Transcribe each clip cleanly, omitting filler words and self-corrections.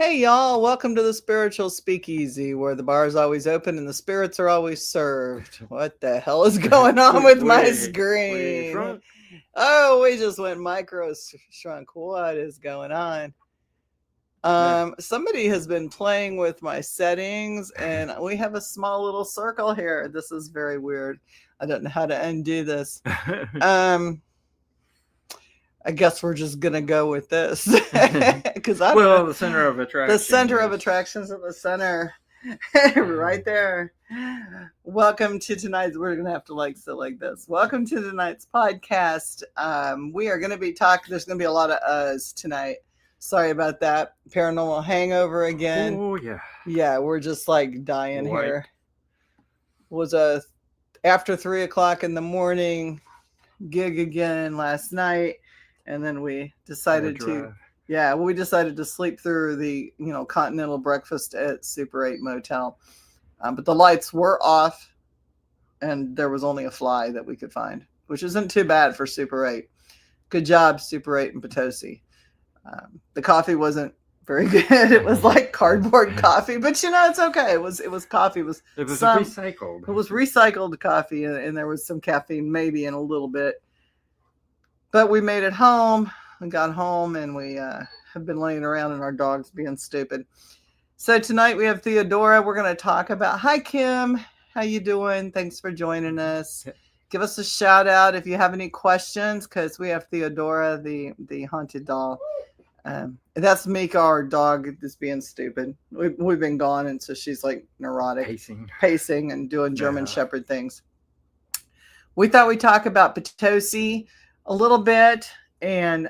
Hey y'all, welcome to the Spiritual Speakeasy, where the bar is always open and the spirits are always served. What the hell is going on with my screen? Oh, we just went micro shrunk. What is going on? Somebody has been playing with my settings and we have a small little circle here. This is very weird. I don't know how to undo this. I guess we're just gonna go with this because the center of attraction. The center of attractions at the center, right there. Welcome to tonight's. We're gonna have to like this. Welcome to tonight's podcast. We are gonna be talking. There's gonna be a lot of us tonight. Sorry about that. Paranormal hangover again. Oh yeah. Yeah, we're just like dying here. Was after 3 o'clock in the morning gig again last night. And then we decided to sleep through the, continental breakfast at Super 8 Motel. But the lights were off and there was only a fly that we could find, which isn't too bad for Super 8. Good job, Super 8 and Potosi. The coffee wasn't very good. It was like cardboard coffee, but it's okay. It was coffee. It was recycled. It was recycled coffee and there was some caffeine maybe in a little bit. But we made it home. We got home and we have been laying around and our dog's being stupid. So tonight we have Theodora. We're going to talk about, hi, Kim. How you doing? Thanks for joining us. Give us a shout out if you have any questions because we have Theodora, the haunted doll. That's Mika, our dog, that's being stupid. We've been gone and so she's like neurotic. Pacing and doing German Shepherd things. We thought we'd talk about Potosi a little bit and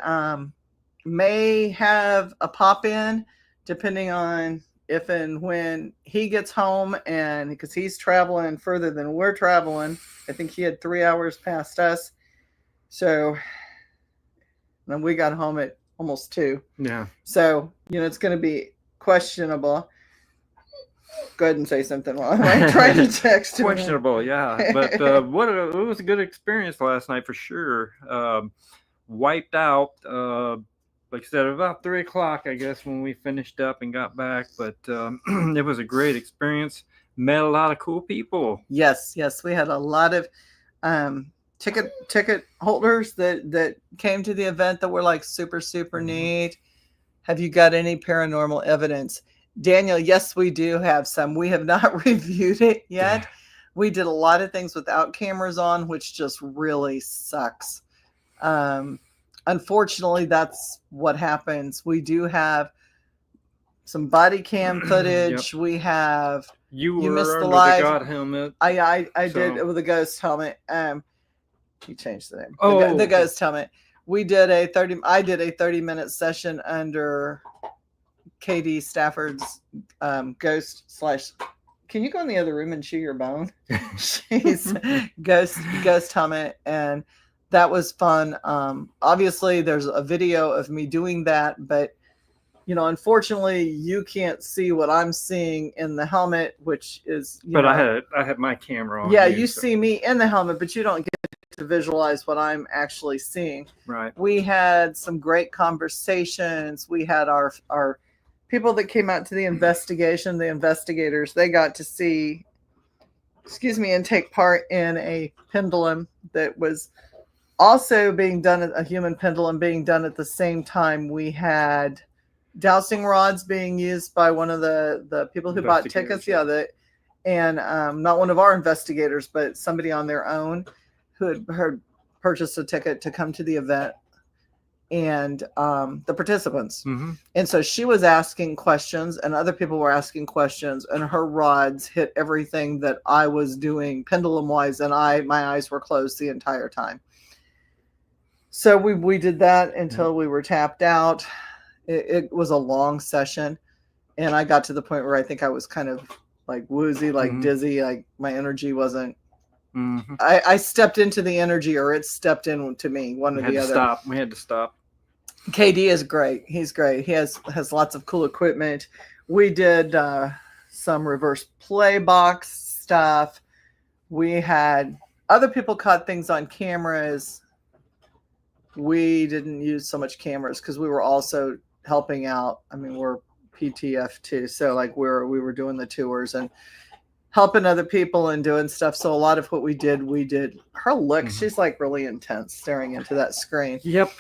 may have a pop-in depending on if and when he gets home, and because he's traveling further than we're traveling. I think he had 3 hours past us, so then we got home at almost 2. So it's going to be questionable. Go ahead and say something while I'm trying to text. Questionable, yeah. But it was a good experience last night for sure. Wiped out, like I said, about 3 o'clock, I guess, when we finished up and got back. But it was a great experience. Met a lot of cool people. Yes. We had a lot of ticket holders that came to the event that were like super, super neat. Have you got any paranormal evidence? Daniel, yes, we do have some. We have not reviewed it yet. We did a lot of things without cameras on, which just really sucks. Unfortunately, that's what happens. We do have some body cam footage. Yep. We have you missed the live. The God helmet. I did it with a ghost helmet. You changed the name. The ghost helmet. We did I did a 30-minute session under KD Stafford's ghost / can you go in the other room and chew your bone? She's ghost helmet, and that was fun. Obviously there's a video of me doing that, but unfortunately you can't see what I'm seeing in the helmet, which is I had my camera on. Yeah, you see me in the helmet, but you don't get to visualize what I'm actually seeing. Right. We had some great conversations. We had our people that came out to the investigation, the investigators, they got to see, and take part in a pendulum that was also being done, a human pendulum being done at the same time. We had dowsing rods being used by one of the people who bought tickets. And not one of our investigators, but somebody on their own who had purchased a ticket to come to the event. And the participants. And so she was asking questions and other people were asking questions, and her rods hit everything that I was doing pendulum wise, and my eyes were closed the entire time. So we did that until we were tapped out. It was a long session, and I got to the point where I think I was kind of like woozy, like dizzy, like my energy wasn't. I stepped into the energy, or it stepped into me, one or the other. We had to stop. KD is great. He's great. He has lots of cool equipment. We did some reverse play box stuff. We had other people caught things on cameras. We didn't use so much cameras because we were also helping out. I mean, we're PTF too. So like we were doing the tours and helping other people and doing stuff. So a lot of what we did. Her look, she's like really intense staring into that screen. Yep.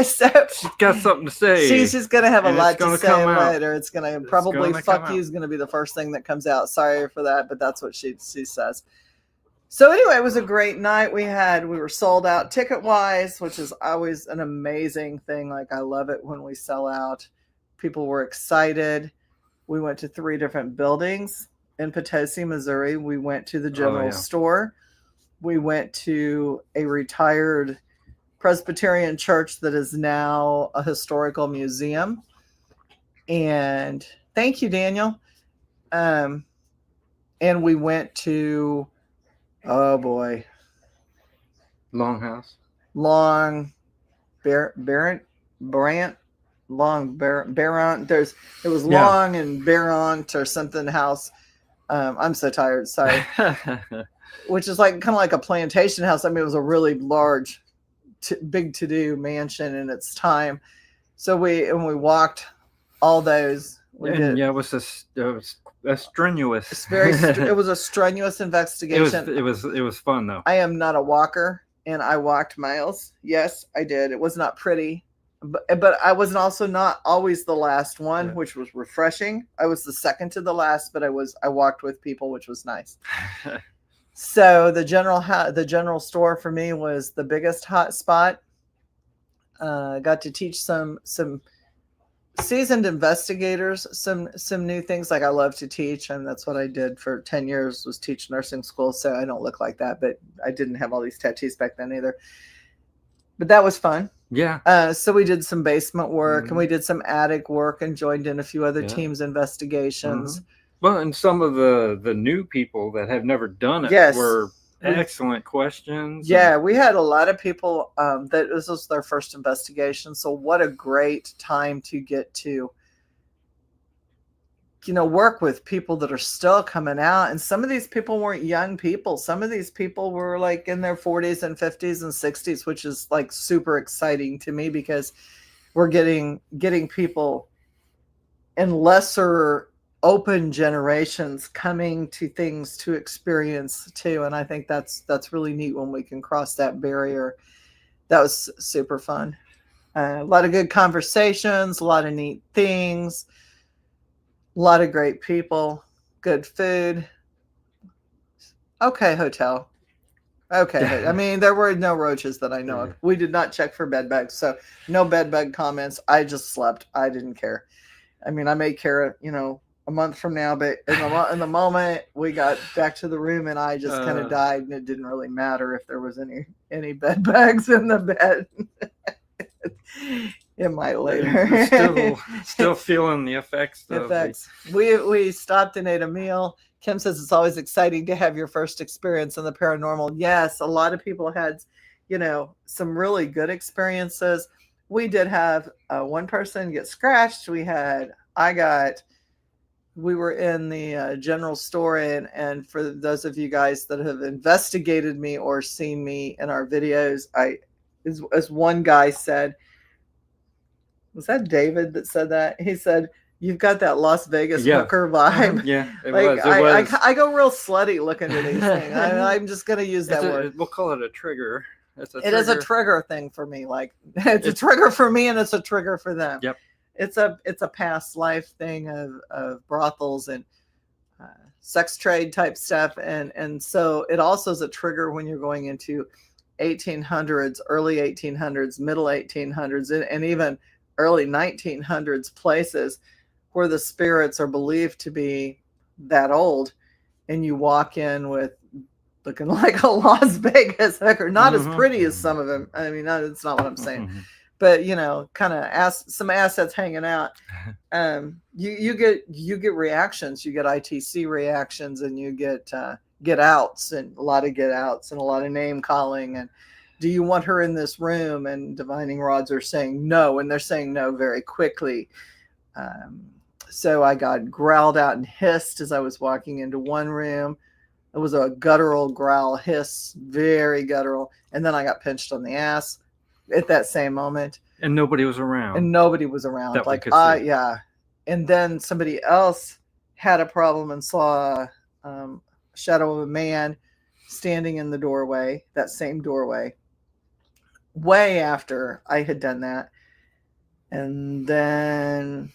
So she's got something to say. She's just going to have a lot to say later. It's going to probably fuck you is going to be the first thing that comes out. Sorry for that, but that's what she says. So anyway, it was a great night. We were sold out ticket wise, which is always an amazing thing. Like I love it when we sell out. People were excited. We went to 3 different buildings. In Potosi, Missouri. We went to the general store. We went to a retired Presbyterian church that is now a historical museum. And thank you, Daniel. And we went to, oh boy. Longhouse. Barant. It was Long and Barant or something house. I'm so tired. Sorry. Which is like kind of like a plantation house. I mean, it was a really large, big to-do mansion in its time. So we walked all those. It was a strenuous. It was a strenuous investigation. It was fun though. I am not a walker, and I walked miles. Yes, I did. It was not pretty. But I was also not always the last one, which was refreshing. I was the second to the last, but I walked with people, which was nice. So the general store for me was the biggest hot spot. Got to teach some seasoned investigators some new things. Like I love to teach, and that's what I did for 10 years was teach nursing school. So I don't look like that, but I didn't have all these tattoos back then either. But that was fun. Yeah. So we did some basement work and we did some attic work and joined in a few other teams' investigations. Well, and some of the new people that have never done it were excellent questions. Yeah, we had a lot of people that this was their first investigation. So what a great time to get to, work with people that are still coming out. And some of these people weren't young people. Some of these people were like in their 40s and 50s and 60s, which is like super exciting to me because we're getting people in lesser open generations coming to things to experience too. And I think that's really neat when we can cross that barrier. That was super fun. A lot of good conversations, a lot of neat things. A lot of great people, good food. Okay, hotel. Okay. I mean, there were no roaches that I know of. We did not check for bed bugs, so no bed bug comments. I just slept. I didn't care. I mean, I may care, a month from now, but in the moment we got back to the room and I just kind of died, and it didn't really matter if there was any bed bugs in the bed. It might later. Still feeling the effects. We stopped and ate a meal. Kim says it's always exciting to have your first experience in the paranormal. Yes, a lot of people had, some really good experiences. We did have one person get scratched. We were in the general store, and for those of you guys that have investigated me or seen me in our videos, as one guy said, was that David that said that? He said, "You've got that Las Vegas hooker vibe." Yeah, it was. I go real slutty looking at these things. I'm just going to use that word. We'll call it a trigger. It is a trigger thing for me. Like it's a trigger for me, and it's a trigger for them. Yep. It's a past life thing of brothels and sex trade type stuff, and so it also is a trigger when you're going into 1800s, early 1800s, middle 1800s, and even early 1900s places where the spirits are believed to be that old, and you walk in with looking like a Las Vegas hooker, not as pretty as some of them. I mean, that's not what I'm saying, but kind of some assets hanging out. You get reactions, you get ITC reactions, and you get outs, and a lot of get outs, and a lot of name calling, and do you want her in this room? And divining rods are saying no, and they're saying no very quickly. So I got growled out and hissed as I was walking into one room. It was a guttural growl, hiss, very guttural. And then I got pinched on the ass at that same moment. And nobody was around. Like, yeah. And then somebody else had a problem and saw a shadow of a man standing in the doorway, that same doorway, way after I had done that. And then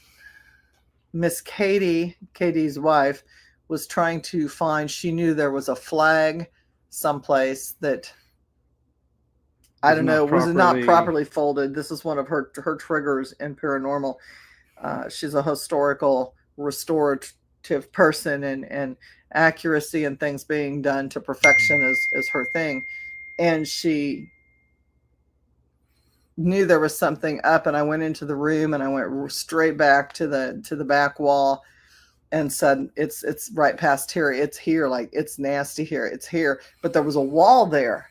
Miss Katie's wife, was trying to find, she knew there was a flag someplace that, I don't know, was not properly folded. This is one of her triggers in paranormal. She's a historical restorative person, and accuracy and things being done to perfection is her thing. And she knew there was something up, and I went into the room and I went straight back to the back wall and said, it's right past here. It's here. Like, it's nasty here. It's here. But there was a wall there.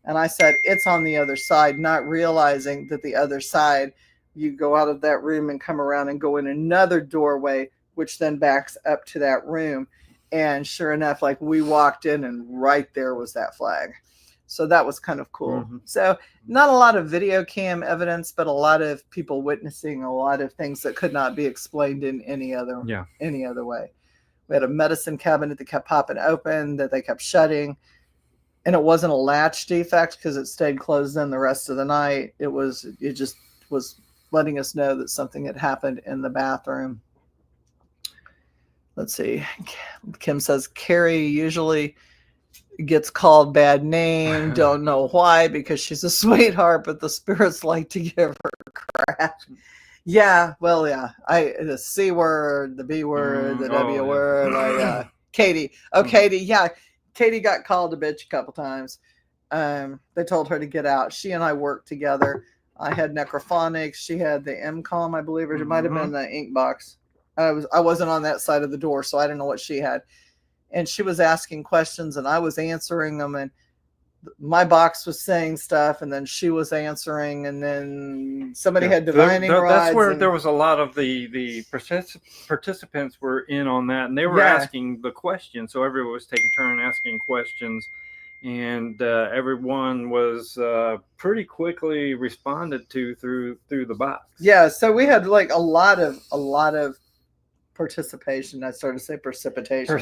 And I said, it's on the other side, not realizing that the other side, you go out of that room and come around and go in another doorway, which then backs up to that room. And sure enough, like, we walked in and right there was that flag. So that was kind of cool. Mm-hmm. So not a lot of video cam evidence, but a lot of people witnessing a lot of things that could not be explained in any other way. We had a medicine cabinet that kept popping open, that they kept shutting. And it wasn't a latch defect because it stayed closed in the rest of the night. It just was letting us know that something had happened in the bathroom. Let's see. Kim says, Carrie usually gets called bad name. Don't know why, because she's a sweetheart, but the spirits like to give her crap. Yeah, well, yeah. The C word, the B word, the W word. Like, Katie. Oh, Katie. Yeah. Katie got called a bitch a couple times. They told her to get out. She and I worked together. I had necrophonics. She had the MCOM, I believe, or it might have been the ink box. I wasn't on that side of the door, so I don't know what she had. And she was asking questions, and I was answering them, and my box was saying stuff, and then she was answering, and then somebody had divining rods. That's where there was a lot of the participants were in on that, and they were asking the questions. So everyone was taking turn asking questions, and everyone was pretty quickly responded to through the box. Yeah, so we had like a lot of participation. I started to say precipitation.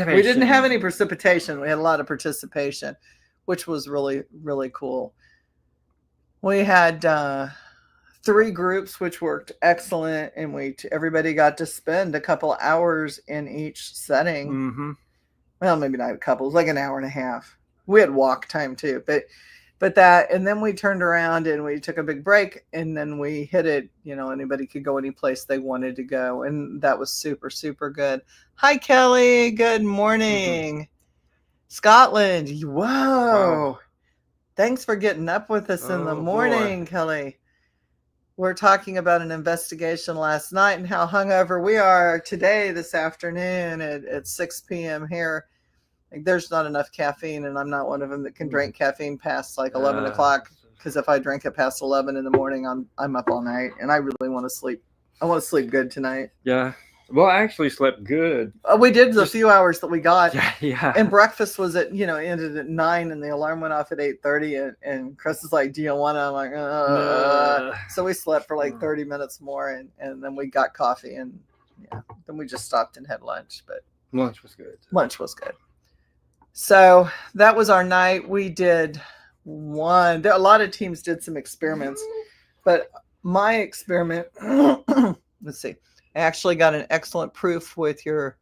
We didn't have any precipitation. We had a lot of participation, which was really, really cool. We had 3 groups, which worked excellent, and everybody got to spend a couple hours in each setting. Mm-hmm. Well, maybe not a couple. It was like an hour and a half. We had walk time too, but that, and then we turned around and we took a big break, and then we hit it. Anybody could go any place they wanted to go, and that was super, super good. Hi, Kelly. Good morning. Mm-hmm. Scotland. Whoa. Wow. Thanks for getting up with us in the morning, Kelly. We're talking about an investigation last night and how hungover we are today, this afternoon at 6 p.m. here. Like, there's not enough caffeine, and I'm not one of them that can drink caffeine past like 11 o'clock, because if I drink it past 11 in the morning, I'm up all night, and I really want to sleep. I want to sleep good tonight. Yeah. Well, I actually slept good. We did the few hours that we got. Yeah. And breakfast was ended at 9, and the alarm went off at 8:30. And Chris is like, "Do you want to?" I'm like, So we slept for like 30 minutes more, and then we got coffee, and then we just stopped and had lunch. But lunch was good. So that was our night. We did a lot of teams did some experiments, but my experiment, let's see. I actually got an excellent proof with your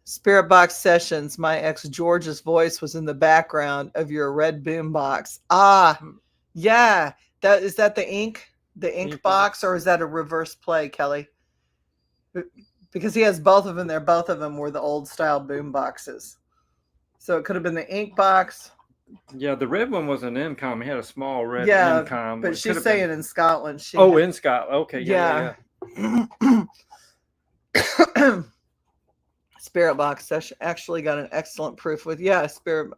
spirit box sessions. My ex George's voice was in the background of your red boom box. Yeah. Is that the ink box, or is that a reverse play, Kelly? Because he has both of them there. Both of them were the old style boom boxes. So it could have been the ink box. Yeah, the red one was an MCOM. He had a small red MCOM. But she's saying in Scotland. In Scotland. Okay. Yeah. Spirit box session actually got an excellent proof with spirit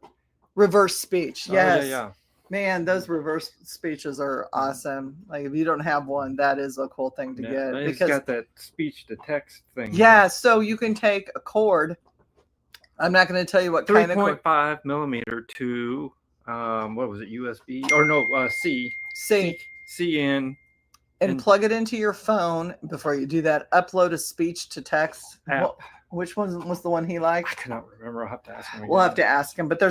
reverse speech. Yes. Yeah. Man, those reverse speeches are awesome. Like, if you don't have one, that is a cool thing to get. It's got that speech to text thing. Yeah, so you can take a cord. I'm not going to tell you what kind of cord. 3.5 millimeter to what was it? USB or no? C in and plug it into your phone. Before you do that, upload a speech to text app. Which one was the one he liked? I cannot remember. I'll have to ask him again. We'll have to ask him. But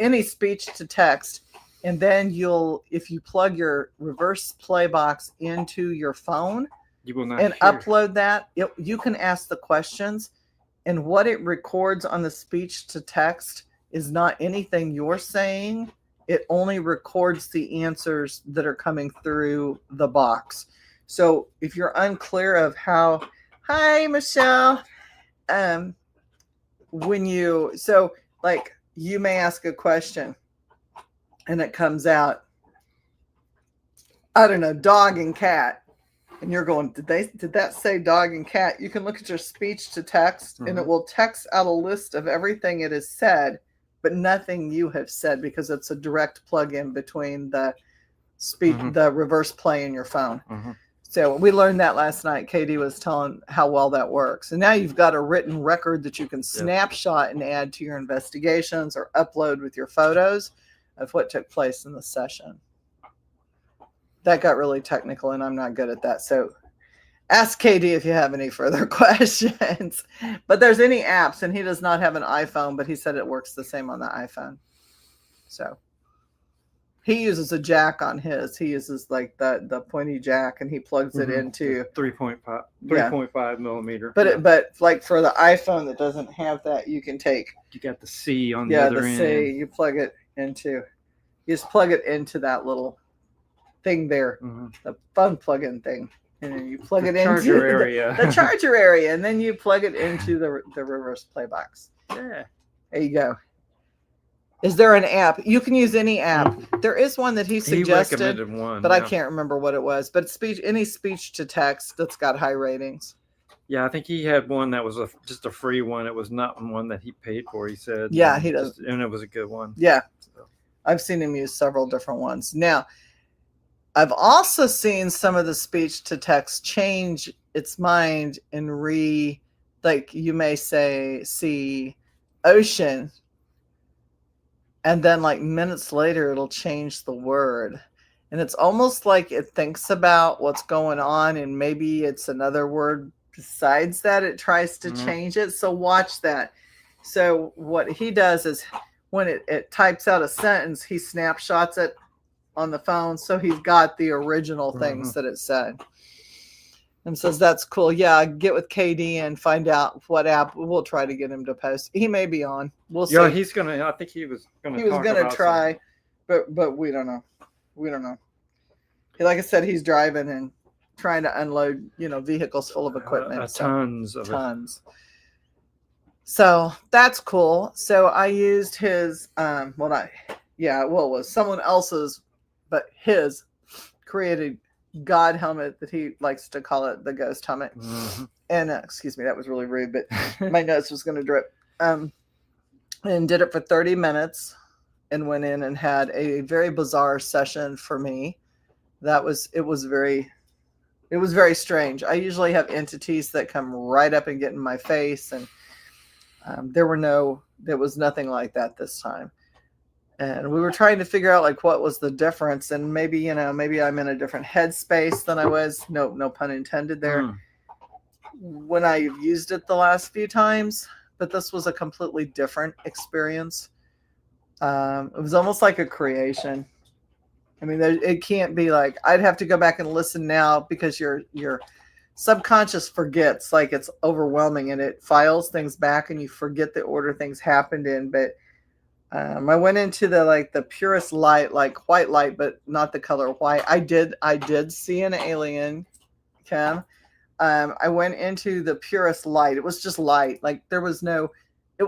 any speech to text, and then if you plug your reverse play box into your phone you will not and hear. upload that, you can ask the questions, and what it records on the speech to text is not anything you're saying. It only records the answers that are coming through the box. So if you're unclear of how, hi, Michelle. You may ask a question and it comes out, I don't know, dog and cat. And you're going, did that say dog and cat? You can look at your speech to text and it will text out a list of everything it has said, but nothing you have said, because it's a direct plug-in between the speech, the reverse play in your phone. So we learned that last night. Katie was telling how well that works. And now you've got a written record that you can snapshot and add to your investigations or upload with your photos of what took place in the session. That got really technical, and I'm not good at that. So ask Katie if you have any further questions. But there's any apps, and he does not have an iPhone, but he said it works the same on the iPhone. So he uses a jack on his. He uses like the pointy jack, and he plugs it into 3.5 millimeter. But like for the iPhone that doesn't have that, you can take. You got the C on the other end. Yeah, the C. You plug it into. You just plug it into that little thing there, the phone plug-in thing, and then you plug it into the charger area, and then you plug it into the reverse play box. Yeah, there you go. Is there an app? You can use any app. There is one that he suggested, recommended one, but I can't remember what it was. But any speech to text that's got high ratings. Yeah, I think he had one that was just a free one. It was not one that he paid for, he said. Yeah, he does. And it was a good one. Yeah. So. I've seen him use several different ones. Now, I've also seen some of the speech to text change its mind and like you may see ocean, and then like minutes later it'll change the word, and it's almost like it thinks about what's going on, and maybe it's another word besides that. It tries to change it. So watch that. So what he does is when it types out a sentence, he snapshots it on the phone, so he's got the original things that it said, and says that's cool. Yeah, get with KD and find out what app. We'll try to get him to post. He may be on. We'll see. Yeah, he's gonna. I think he was gonna try, but we don't know. We don't know. Like I said, he's driving and trying to unload, vehicles full of equipment. Tons of it. So that's cool. So I used his. It was someone else's. But his created God helmet that he likes to call it the ghost helmet. And excuse me, that was really rude, but my nose was going to drip. And did it for 30 minutes and went in and had a very bizarre session for me. It was very strange. I usually have entities that come right up and get in my face, and there was nothing like that this time. And we were trying to figure out like what was the difference, and maybe I'm in a different headspace than I was. No pun intended there. When I used it the last few times, but this was a completely different experience. It was almost like a creation. I mean, it can't be like, I'd have to go back and listen now, because your subconscious forgets, like it's overwhelming, and it files things back, and you forget the order things happened in. But I went into the purest light, like white light, but not the color white. I did see an alien, Kim. I went into the purest light. It was just light. Like there was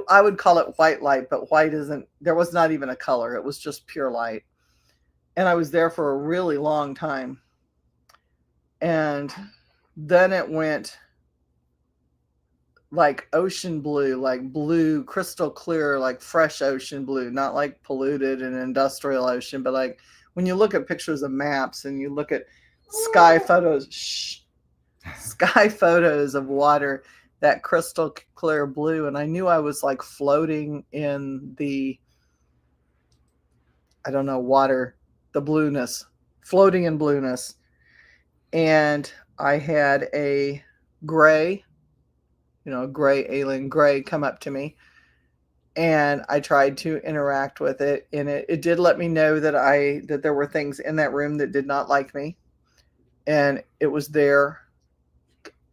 I would call it white light, but white there was not even a color. It was just pure light. And I was there for a really long time. And then it went like ocean blue, like blue, crystal clear, like fresh ocean blue, not like polluted and industrial ocean, but like when you look at pictures of maps and you look at sky photos of water, that crystal clear blue. And I knew I was like floating in the, water, the blueness, floating in blueness. and I had a gray, gray alien gray come up to me, and I tried to interact with it, and it did let me know that there were things in that room that did not like me, and it was there,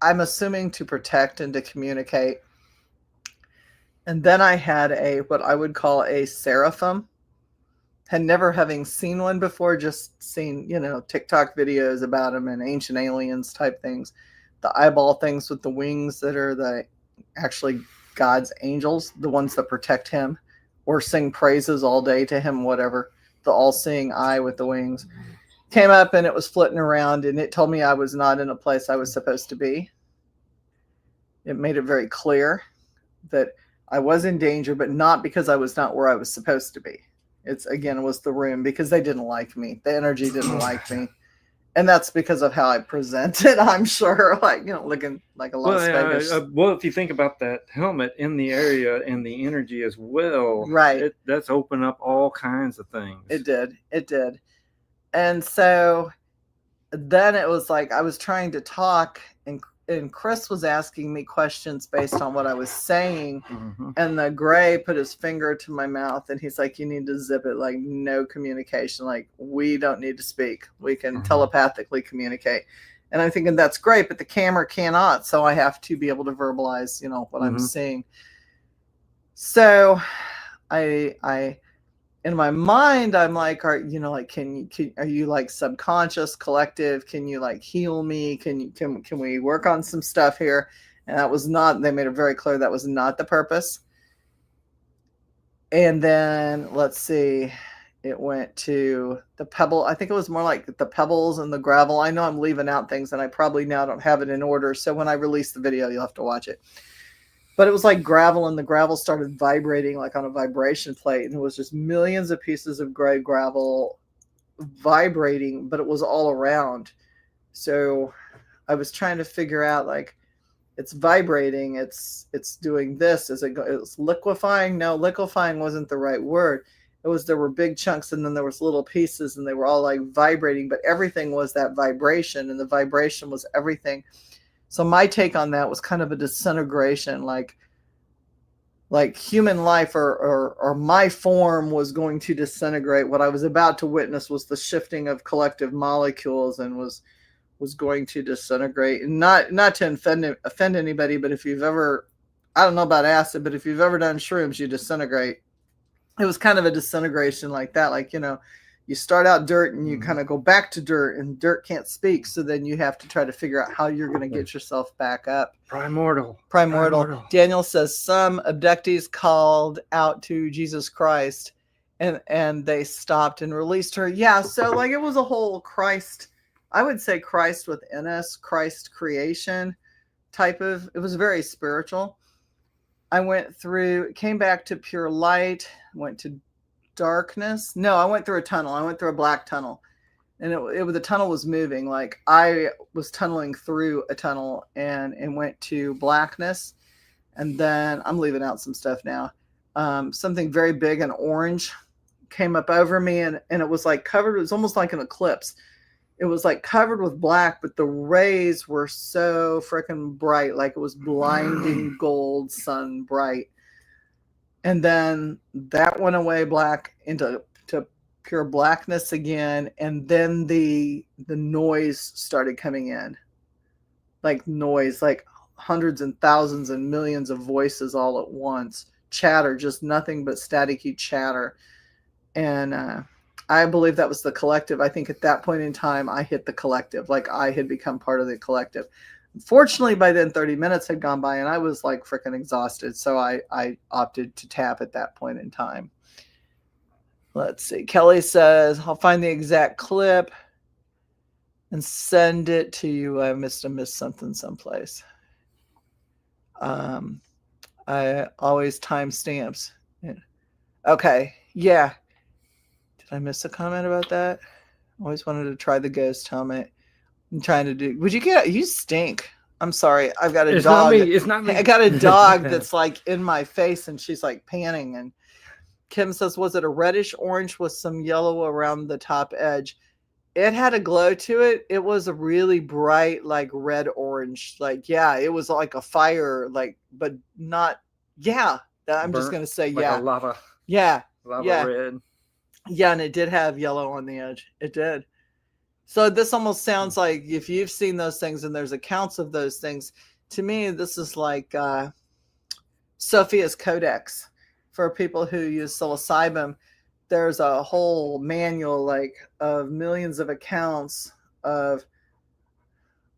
I'm assuming, to protect and to communicate. And then I had what I would call a seraphim. Had never having seen one before, just seen, TikTok videos about them and ancient aliens type things. The eyeball things with the wings that are actually God's angels, the ones that protect him or sing praises all day to him, whatever. The all-seeing eye with the wings came up, and it was flitting around, and it told me I was not in a place I was supposed to be. It made it very clear that I was in danger, but not because I was not where I was supposed to be. It was the room, because they didn't like me. The energy didn't like me. And that's because of how I presented, I'm sure, looking like a Las Vegas. Well, if you think about that helmet in the area and the energy as well, right? That's opened up all kinds of things. It did. And so then it was like I was trying to talk, and Chris was asking me questions based on what I was saying. Mm-hmm. And the gray put his finger to my mouth, and he's like, you need to zip it, like no communication. Like, we don't need to speak. We can telepathically communicate. And I'm thinking, that's great, but the camera cannot. So I have to be able to verbalize, what I'm seeing. So I in my mind, I'm like, are you like subconscious, collective? Can you like heal me? Can we work on some stuff here? And that was not, they made it very clear that was not the purpose. And then let's see, it went to the pebble. I think it was more like the pebbles and the gravel. I know I'm leaving out things, and I probably now don't have it in order. So when I release the video, you'll have to watch it. But it was like gravel, and the gravel started vibrating like on a vibration plate. And it was just millions of pieces of gray gravel vibrating, but it was all around. So I was trying to figure out, like, it's vibrating. It's doing this. It's liquefying? No, liquefying wasn't the right word. There were big chunks, and then there was little pieces, and they were all like vibrating, but everything was that vibration, and the vibration was everything. So my take on that was kind of a disintegration, like human life or my form was going to disintegrate. What I was about to witness was the shifting of collective molecules, and was going to disintegrate. And not to offend anybody, but if you've ever, I don't know about acid, but if you've ever done shrooms, you disintegrate. It was kind of a disintegration like that. Like, you start out dirt, and you kind of go back to dirt, and dirt can't speak. So then you have to try to figure out how you're going to get yourself back up. Primordial. Daniel says some abductees called out to Jesus Christ, and they stopped and released her. Yeah. So like it was a whole Christ, I would say Christ within us, Christ creation type of, it was very spiritual. I came back to pure light, went to darkness. No, I went through a tunnel. I went through a black tunnel, and the tunnel was moving. Like I was tunneling through a tunnel, and went to blackness. And then I'm leaving out some stuff now. Something very big and orange came up over me, and it was like covered. It was almost like an eclipse. It was like covered with black, but the rays were so freaking bright, like it was blinding gold sun bright. And then that went away black into pure blackness again. And then the noise started coming in. Like noise, like hundreds and thousands and millions of voices all at once. Chatter, just nothing but staticky chatter. And I believe that was the collective. I think at that point in time, I hit the collective. Like I had become part of the collective. Unfortunately, by then 30 minutes had gone by, and I was like freaking exhausted. So I opted to tap at that point in time. Let's see. Kelly says, I'll find the exact clip and send it to you. I missed something someplace. I always timestamps. Yeah. Okay. Yeah. Did I miss a comment about that? I always wanted to try the ghost helmet. I'm trying to do. Would you get? You stink. I'm sorry. I've got a dog. It's not me. I got a dog that's like in my face, and she's like panning. And Kim says, was it a reddish orange with some yellow around the top edge? It had a glow to it. It was a really bright, like red orange. Like, yeah, it was like a fire, like, but not, yeah. I'm just Burnt, going to say, like yeah. a lava Yeah. Yeah. red. Yeah. And it did have yellow on the edge. It did. So this almost sounds like if you've seen those things and there's accounts of those things, to me, this is like Sophia's Codex for people who use psilocybin. There's a whole manual like of millions of accounts of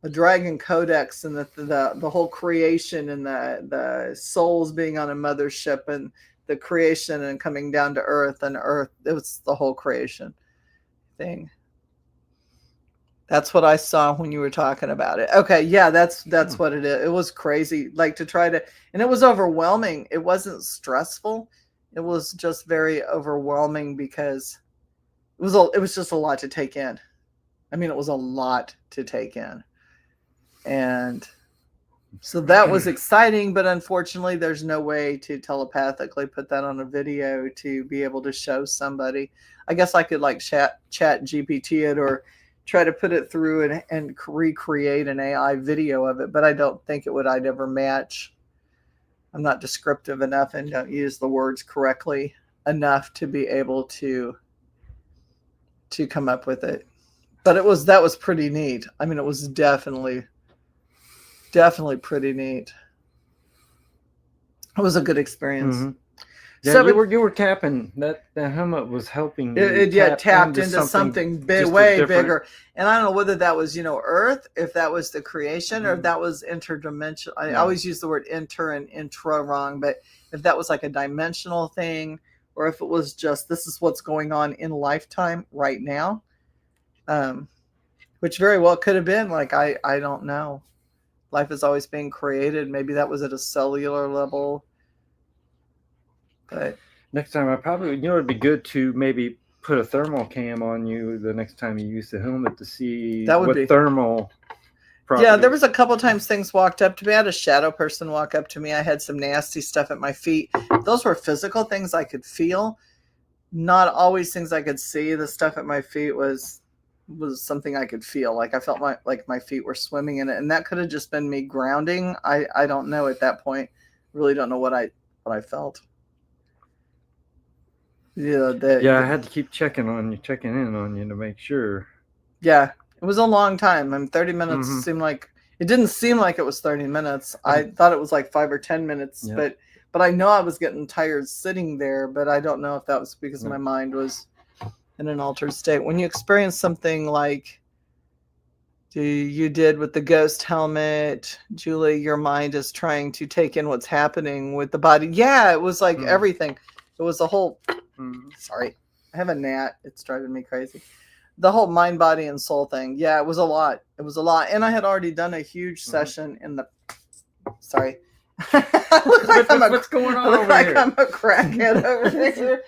a dragon codex and the whole creation and the souls being on a mothership and the creation and coming down to earth, and earth, it was the whole creation thing. That's what I saw when you were talking about it. Okay, yeah, that's what it is. It was crazy, like to try to, and it was overwhelming. It wasn't stressful. It was just very overwhelming because it was just a lot to take in. I mean, it was a lot to take in. And so that was exciting, but unfortunately there's no way to telepathically put that on a video to be able to show somebody. I guess I could like chat GPT it or try to put it through and recreate an AI video of it, but I don't think I'd ever match. I'm not descriptive enough and don't use the words correctly enough to be able to come up with it. But that was pretty neat. I mean, it was definitely pretty neat. It was a good experience. Mm-hmm. Yeah, so you were tapping that helmet was helping. It tapped into something big, way bigger. And I don't know whether that was, Earth, if that was the creation, or if that was interdimensional. I always use the word inter and intro wrong, but if that was like a dimensional thing, or if it was just this is what's going on in lifetime right now, which very well could have been. Like I don't know. Life is always being created. Maybe that was at a cellular level. But next time I probably, it'd be good to maybe put a thermal cam on you the next time you use the helmet to see thermal properties. Yeah, there was a couple times things walked up to me. I had a shadow person walk up to me. I had some nasty stuff at my feet. Those were physical things I could feel, not always things I could see. The stuff at my feet was something I could feel. Like I felt my feet were swimming in it, and that could have just been me grounding. I don't know at that point. Really don't know what I felt. Yeah, I had to keep checking in on you to make sure. Yeah, it was a long time. 30 minutes seemed like it didn't seem like it was 30 minutes. I thought it was like 5 or 10 minutes, but I know I was getting tired sitting there, but I don't know if that was because my mind was in an altered state. When you experience something like you did with the ghost helmet, Julie, your mind is trying to take in what's happening with the body. Yeah, it was like everything. It was a whole... Sorry, I have a gnat. It's driving me crazy. The whole mind, body, and soul thing. Yeah, it was a lot. And I had already done a huge session in the... Sorry. What's going on over here? I'm a crackhead over there.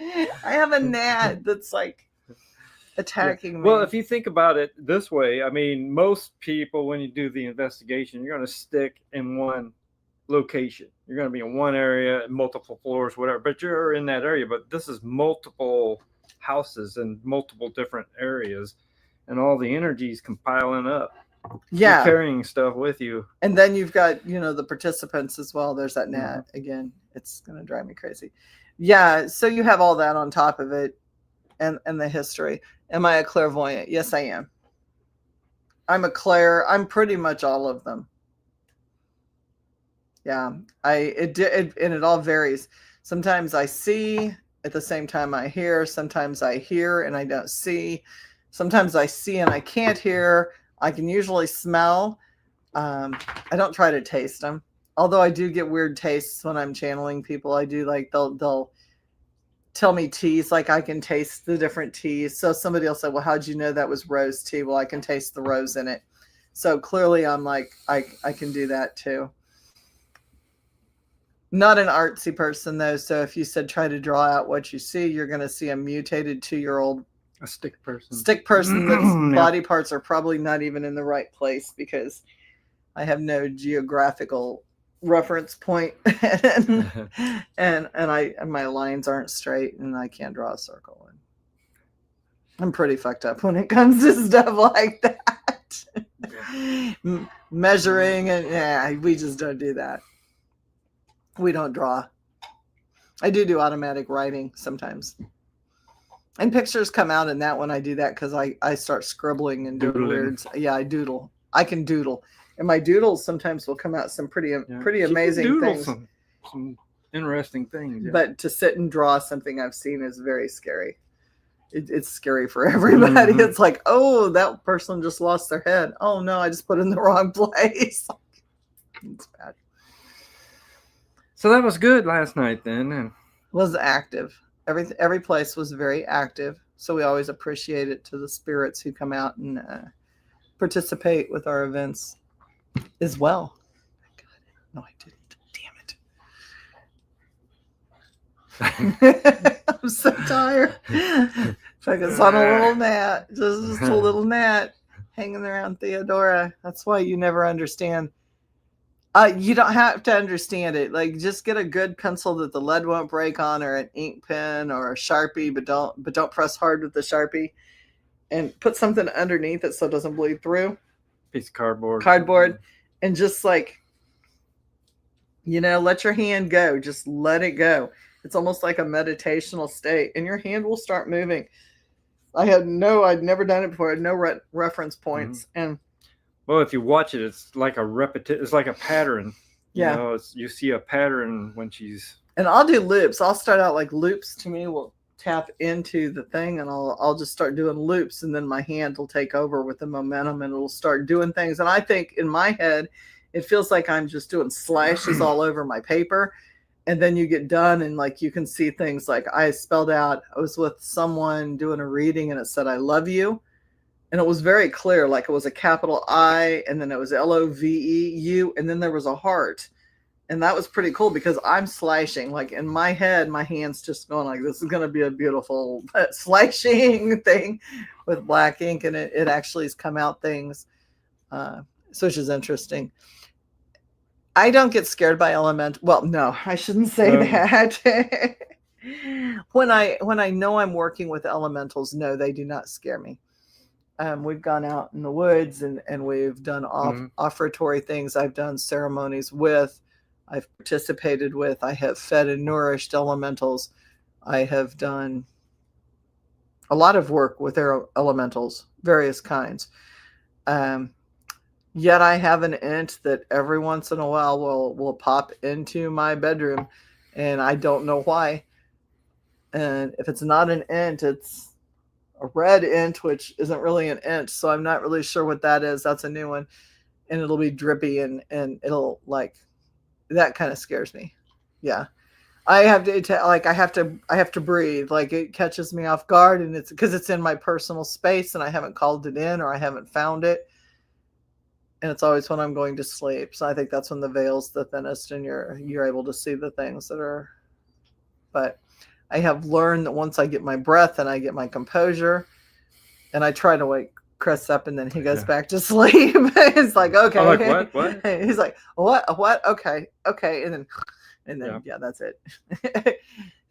I have a gnat that's like attacking me. Well, if you think about it this way, I mean, most people, when you do the investigation, you're going to stick in one location. You're going to be in one area, multiple floors, whatever, but you're in that area. But this is multiple houses and multiple different areas, and all the energies compiling up. Yeah, you're carrying stuff with you. And then you've got the participants as well. There's that gnat again. It's going to drive me crazy. Yeah, so you have all that on top of it, and the history. Am I a clairvoyant? Yes, I am. I'm a clair. I'm pretty much all of them. Yeah, it all varies. Sometimes I see at the same time I hear. Sometimes I hear and I don't see. Sometimes I see and I can't hear. I can usually smell. I don't try to taste them, although I do get weird tastes when I'm channeling people. I do like they'll tell me teas, like I can taste the different teas. So somebody will say, "Well, how'd you know that was rose tea?" Well, I can taste the rose in it. So clearly, I'm like I can do that too. Not an artsy person, though. So if you said try to draw out what you see, you're going to see a mutated 2-year-old a stick person. That's body parts are probably not even in the right place because I have no geographical reference point, and my lines aren't straight, and I can't draw a circle. I'm pretty fucked up when it comes to stuff like that. Measuring and we just don't do that. We don't draw. I do automatic writing sometimes. And pictures come out in that when I do that because I start scribbling and doing weird. Yeah, I doodle. I can doodle. And my doodles sometimes will come out some pretty amazing things. Some interesting things. Yeah. But to sit and draw something I've seen is very scary. It's scary for everybody. It's like, oh, that person just lost their head. Oh, no, I just put it in the wrong place. It's bad. So that was good last night then. And was active. Every place was very active. So we always appreciate it to the spirits who come out and participate with our events as well. No, I didn't. Damn it. I'm so tired. Focus on a little gnat. Just a little gnat hanging around Theodora. That's why you never understand. You don't have to understand it. Like, just get a good pencil that the lead won't break on, or an ink pen, or a Sharpie, but don't press hard with the Sharpie, and put something underneath it so it doesn't bleed through. Piece of cardboard, and just like, let your hand go. Just let it go. It's almost like a meditational state, and your hand will start moving. I'd never done it before. I had no reference points, and well, if you watch it, it's like it's like a pattern. Yeah. You see a pattern when she's. And I'll do loops. I'll start out like loops. To me, will tap into the thing, and I'll just start doing loops, and then my hand will take over with the momentum, and it'll start doing things. And I think in my head, it feels like I'm just doing slashes all over my paper. And then you get done, and like you can see things like I spelled out. I was with someone doing a reading, and it said, "I love you." And it was very clear, like it was a capital I, and then it was LOVEU, and then there was a heart. And that was pretty cool because I'm slashing. Like in my head, my hand's just going like, this is going to be a beautiful slashing thing with black ink. And it actually has come out things, which is interesting. I don't get scared by elemental. Well, no, I shouldn't say that. When I know I'm working with elementals, no, they do not scare me. We've gone out in the woods and we've done offertory things. I've done ceremonies with, I've participated with, I have fed and nourished elementals. I have done a lot of work with their elementals, various kinds. Yet I have an ent that every once in a while will pop into my bedroom, and I don't know why. And if it's not an ent, it's a red ent, which isn't really an ent, so I'm not really sure what that is. That's a new one, and it'll be drippy, and it'll like, that kind of scares me. Yeah, I have to breathe. Like, it catches me off guard, and it's because it's in my personal space, and I haven't called it in, or I haven't found it, and it's always when I'm going to sleep. So I think that's when the veil's the thinnest, and you're able to see the things that are. But I have learned that once I get my breath and I get my composure, and I try to wake Chris up, and then he goes back to sleep. It's like, okay. I'm like, what? He's like, what? Okay. And then yeah, that's it.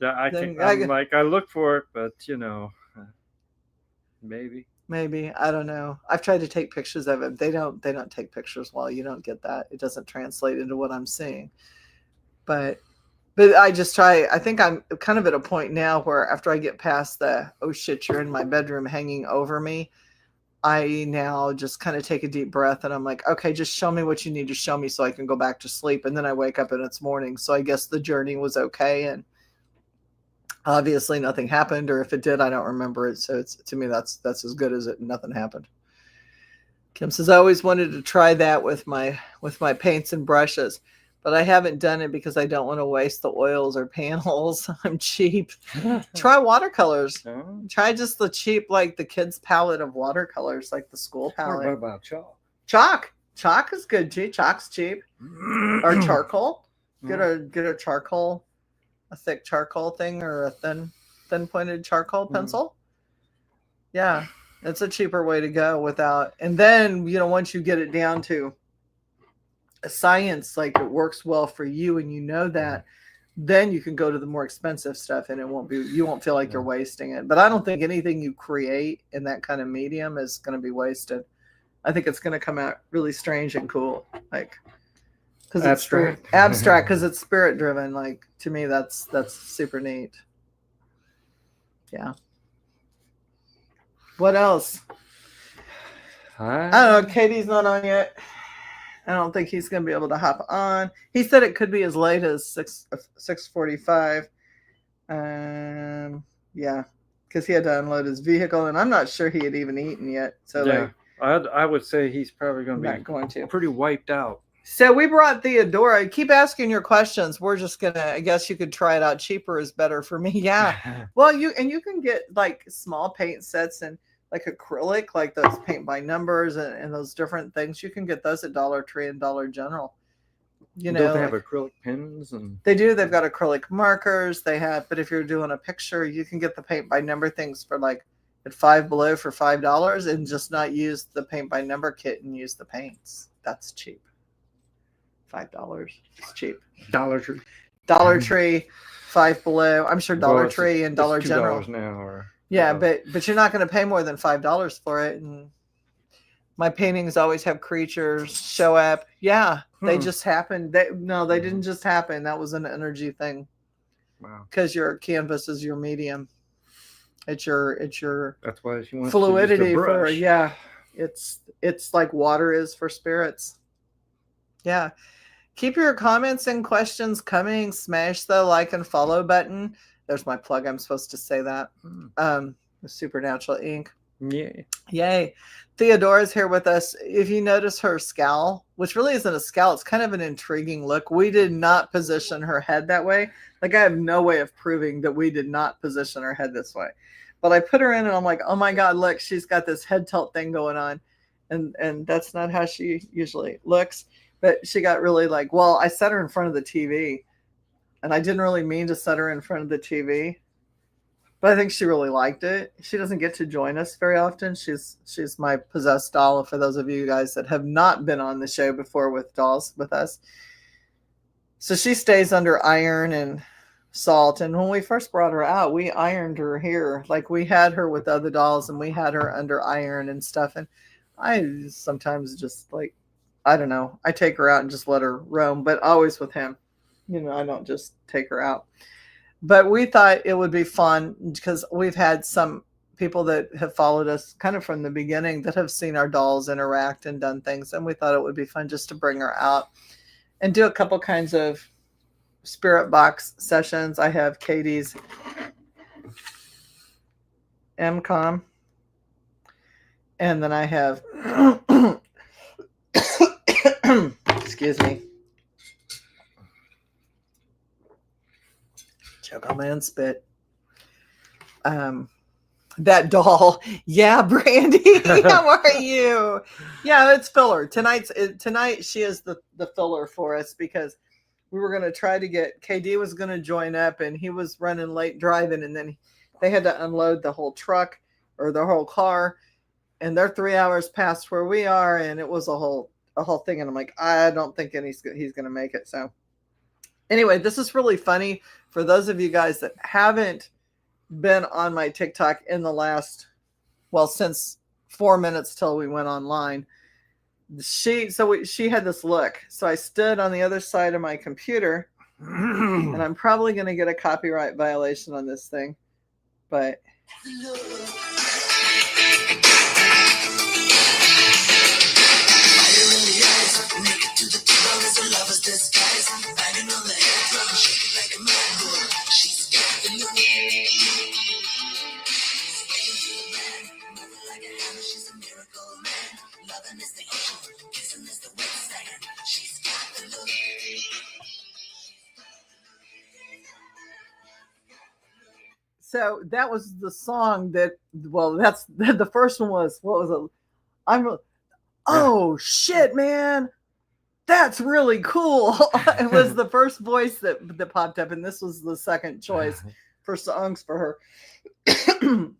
Yeah, I look for it, but maybe. I don't know. I've tried to take pictures of it. They don't take pictures while you don't get that. It doesn't translate into what I'm seeing. But I just try. I think I'm kind of at a point now where after I get past the, oh shit, you're in my bedroom hanging over me, I now just kind of take a deep breath, and I'm like, okay, just show me what you need to show me so I can go back to sleep. And then I wake up and it's morning. So I guess the journey was okay. And obviously nothing happened, or if it did, I don't remember it. So it's, to me, that's as good as it. Nothing happened. Kim says, I always wanted to try that with my paints and brushes, but I haven't done it because I don't want to waste the oils or panels. I'm cheap. Try watercolors. Oh. Try just the cheap, like the kids' palette of watercolors, like the school palette. What about chalk? Chalk is good too. Chalk's cheap. Or charcoal. Get a charcoal, a thick charcoal thing, or a thin pointed charcoal pencil. Yeah, it's a cheaper way to go without. And then once you get it down to a science, like it works well for you, and that then you can go to the more expensive stuff and you won't feel like you're wasting it. But I don't think anything you create in that kind of medium is going to be wasted. I think it's going to come out really strange and cool. Like, because it's abstract because it's spirit driven. Like, to me, that's super neat. Yeah. What else? I don't know. Katie's not on yet. I don't think he's going to be able to hop on. He said it could be as late as 6:45. Yeah, because he had to unload his vehicle, and I'm not sure he had even eaten yet. So yeah, I would say he's probably going to be pretty wiped out. So we brought Theodora. Keep asking your questions. We're just gonna. I guess you could try it out. Cheaper is better for me. Yeah. Well, you can get like small paint sets and like acrylic, like those paint by numbers and those different things. You can get those at Dollar Tree and Dollar General. You know, don't they have acrylic pens? And they do. They've got acrylic markers. They have, but if you're doing a picture, you can get the paint by number things for like at Five Below for $5 and just not use the paint by number kit and use the paints. That's cheap. $5. It's cheap. Dollar Tree. Dollar Tree, Five Below. I'm sure Dollar Tree and Dollar General. Now, yeah, but you're not going to pay more than $5 for it. And my paintings always have creatures show up. Yeah, they just happened. They didn't just happen. That was an energy thing. Wow. Because your canvas is your medium. It's your. That's why she wants fluidity to use the brush. For It's like water is for spirits. Yeah. Keep your comments and questions coming. Smash the like and follow button. There's my plug. I'm supposed to say that. Supernatural Ink. Yeah. Yay. Theodora's here with us. If you notice her scowl, which really isn't a scowl, it's kind of an intriguing look. We did not position her head that way. Like, I have no way of proving that we did not position her head this way. But I put her in and I'm like, oh my God, look, she's got this head tilt thing going on. And that's not how she usually looks. But she got really like, well, I set her in front of the TV. And I didn't really mean to set her in front of the TV. But I think she really liked it. She doesn't get to join us very often. She's my possessed doll, for those of you guys that have not been on the show before with dolls with us. So she stays under iron and salt. And when we first brought her out, we ironed her here. Like, we had her with other dolls and we had her under iron and stuff. And I sometimes just like, I don't know, I take her out and just let her roam, but always with him. You know, I don't just take her out. But we thought it would be fun because we've had some people that have followed us kind of from the beginning that have seen our dolls interact and done things. And we thought it would be fun just to bring her out and do a couple kinds of spirit box sessions. I have Katie's MCOM. And then I have, excuse me. Choke on my own spit. That doll. Yeah, Brandy. How are you? Yeah, it's filler. Tonight she is the filler for us because we were going to try to get, KD was going to join up and he was running late driving and then they had to unload the whole truck or the whole car and they're 3 hours past where we are and it was a whole thing. And I'm like, I don't think he's going to make it. So anyway, this is really funny for those of you guys that haven't been on my TikTok in the last, since 4 minutes till we went online. She had this look. So I stood on the other side of my computer and I'm probably going to get a copyright violation on this thing, but so that was the song that, that's the first one was, what was it? Oh shit, man. That's really cool. It was the first voice that popped up, and this was the second choice for songs for her.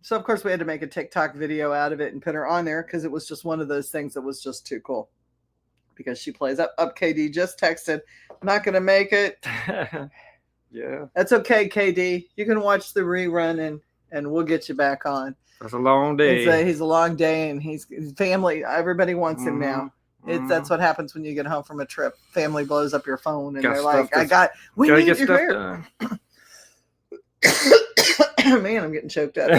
So of course we had to make a TikTok video out of it and put her on there because it was just one of those things that was just too cool. Because she plays up KD just texted, not gonna make it. Yeah. That's okay, KD. You can watch the rerun and we'll get you back on. That's a long day. He's a long day, and his family. Everybody wants him now. That's what happens when you get home from a trip. Family blows up your phone, and they're like, we need your hair. Man, I'm getting choked up.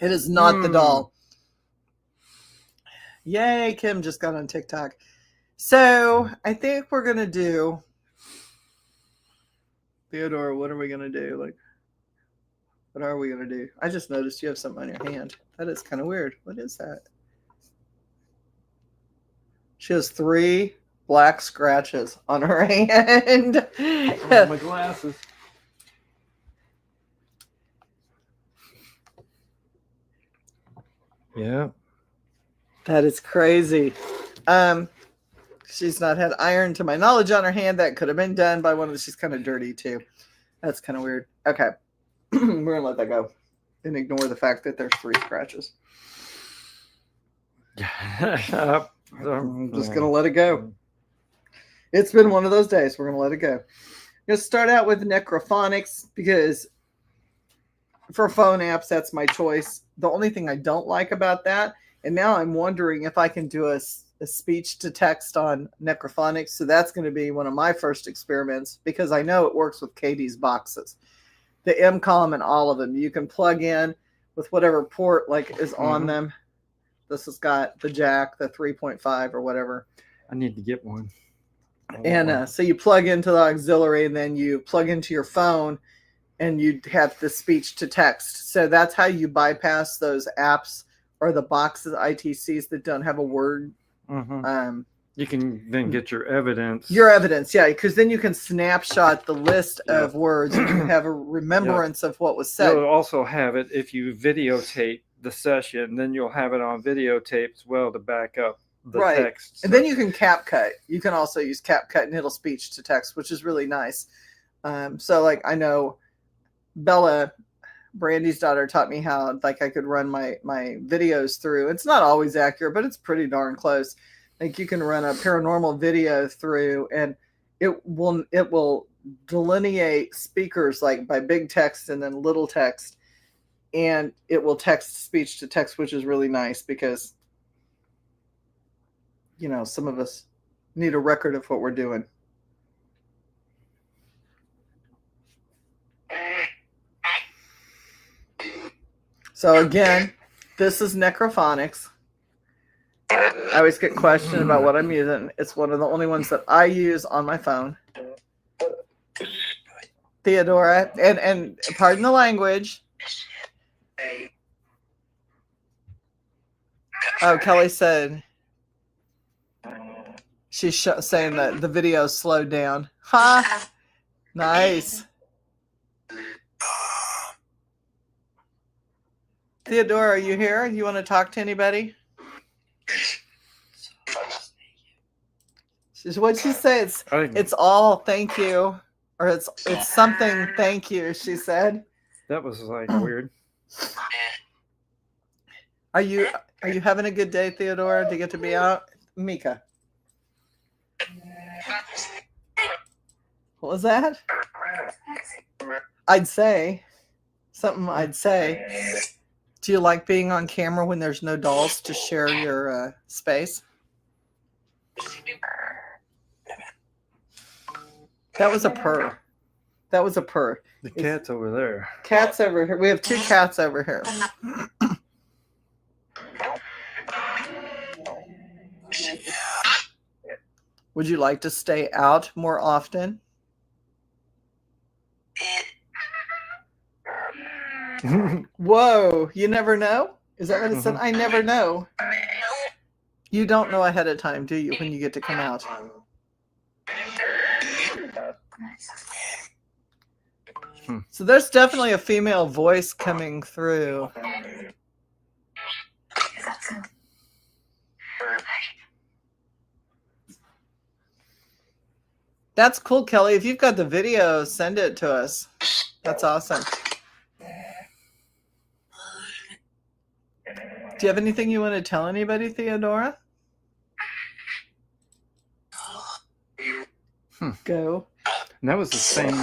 It is not the doll. Yay, Kim just got on TikTok. So I think we're going to do, Theodore, what are we going to do? Like, what are we going to do? I just noticed you have something on your hand. That is kind of weird. What is that? She has 3 black scratches on her hand. Oh, my glasses. Yeah. That is crazy. She's not had iron to my knowledge on her hand. That could have been done by one of the, she's kind of dirty too. That's kind of weird. Okay. We're going to let that go and ignore the fact that there's 3 scratches. I'm just going to let it go. It's been one of those days. We're going to let it go. I'm going to start out with necrophonics because for phone apps, that's my choice. The only thing I don't like about that, and now I'm wondering if I can do a speech to text on necrophonics. So that's going to be one of my first experiments because I know it works with KD's boxes. The MCOM and all of them. You can plug in with whatever port like is on them. This has got the jack, the 3.5 or whatever. I need to get one. And so you plug into the auxiliary and then you plug into your phone and you have the speech to text. So that's how you bypass those apps or the boxes, ITCs that don't have a word. You can then get your evidence. Yeah, because then you can snapshot the list of words and you have a remembrance of what was said. You'll also have it if you videotape the session, then you'll have it on videotape as well to back up the text. And then you can CapCut. You can also use CapCut and it'll speech to text, which is really nice. So like I know Bella, Brandy's daughter, taught me how like I could run my videos through. It's not always accurate, but it's pretty darn close. Like you can run a paranormal video through and it will delineate speakers like by big text and then little text, and it will text speech to text, which is really nice because you know some of us need a record of what we're doing. So again, this is necrophonics. I always get questioned about what I'm using. It's one of the only ones that I use on my phone. Theodora, and pardon the language. Oh, Kelly said she's saying that the video slowed down. Ha! Nice. Theodora, are you here? You want to talk to anybody? What'd she say? It's all thank you, or it's something thank you. She said. That was like weird. Are you having a good day, Theodora? To get to be out, Mika. What was that? I'd say something. I'd say. Do you like being on camera when there's no dolls to share your space? That was a purr. That was a purr. The cat's over there. Cat's over here. We have 2 cats over here. Would you like to stay out more often? Whoa, you never know? Is that what it said? I never know. You don't know ahead of time, do you, when you get to come out? So there's definitely a female voice coming through. That's cool, Kelly. If you've got the video, send it to us. That's awesome. Do you have anything you want to tell anybody, Theodora? Go. And that was the same.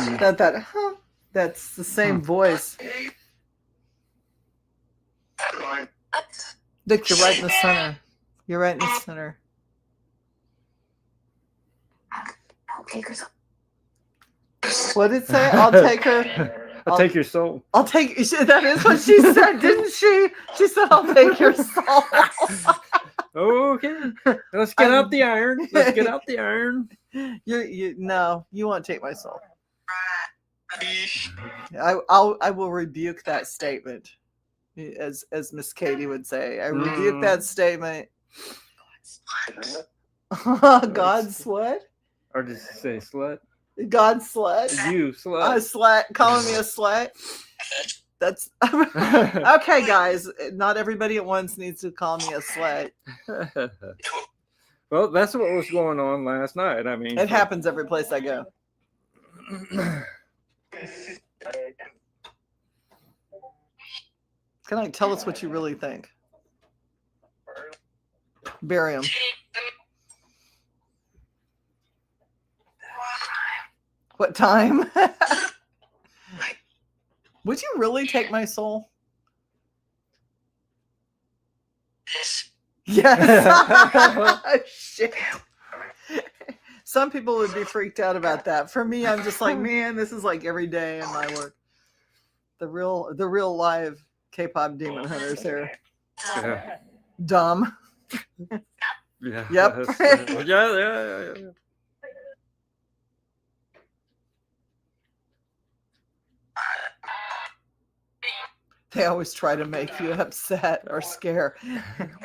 That's the same voice. Look, you're right in the center. You're right in the center. What did it say? I'll take her. I'll take your soul. I'll take. That is what she said, didn't she? She said, "I'll take your soul." Okay, let's get out the iron. Let's get out the iron. No, you won't take my soul. I will rebuke that statement, as Miss Katie would say. I rebuke that statement. God's what? Or did you say slut? God's slut. You slut. A slut. Calling me a slut. That's okay, guys. Not everybody at once needs to call me a slut. Well, that's what was going on last night. I mean, it happens every place I go. Can I tell us what you really think? Bury him. What time? Would you really take my soul? Yes. Shit. Some people would be freaked out about that. For me, I'm just like, man, this is like every day in my work. The real live K-pop demon hunters here. Yeah. Dumb. Yeah. Yep. Yeah. They always try to make you upset or scare.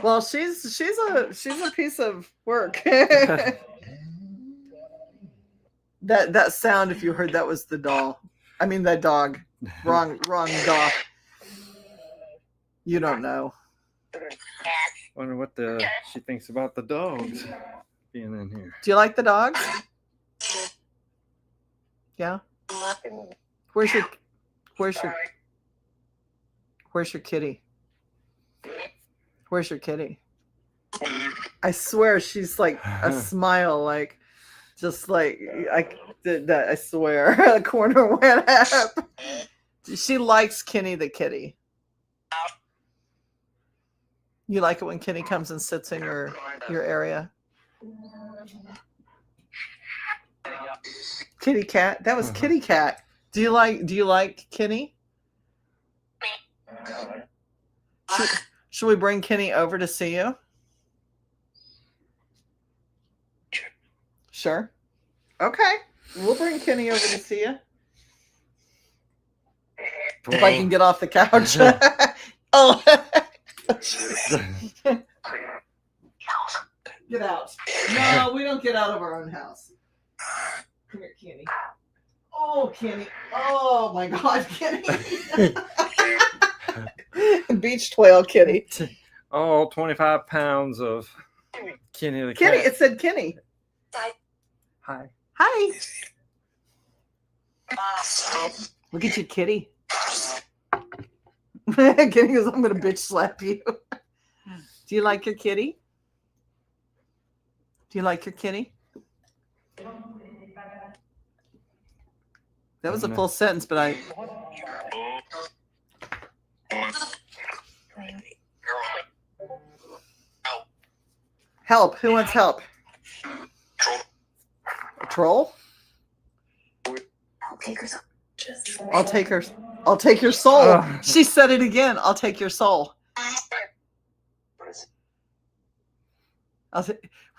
Well, she's a piece of work. That sound, if you heard, that was the doll. I mean, that dog. Wrong doll. You don't know. Wonder what she thinks about the dogs being in here. Do you like the dogs? Yeah. Where's your kitty? Where's your kitty? I swear she's like a smile, like just like I did that. I swear, the corner went up. She likes Kenny the kitty. You like it when Kenny comes and sits in your area? Kitty cat. That was Kitty cat. Do you like Kenny? Should we bring Kenny over to see you? Sure. Okay. We'll bring Kenny over to see you. If I can get off the couch. Oh. Get out. No, we don't get out of our own house. Come here, Kenny. Oh, Kenny. Oh, my God, Kenny. Beach twale kitty. Oh, 25 pounds of Kenny the Kenny, cat. it said Kenny. Hi. Hi. Look at you, kitty. Kenny goes, I'm going to bitch slap you. Do you like your kitty? Do you like your kitty? That was a full sentence, but I... Help. Who wants help? A troll? I'll take her. I'll take your soul. She said it again. I'll take your soul.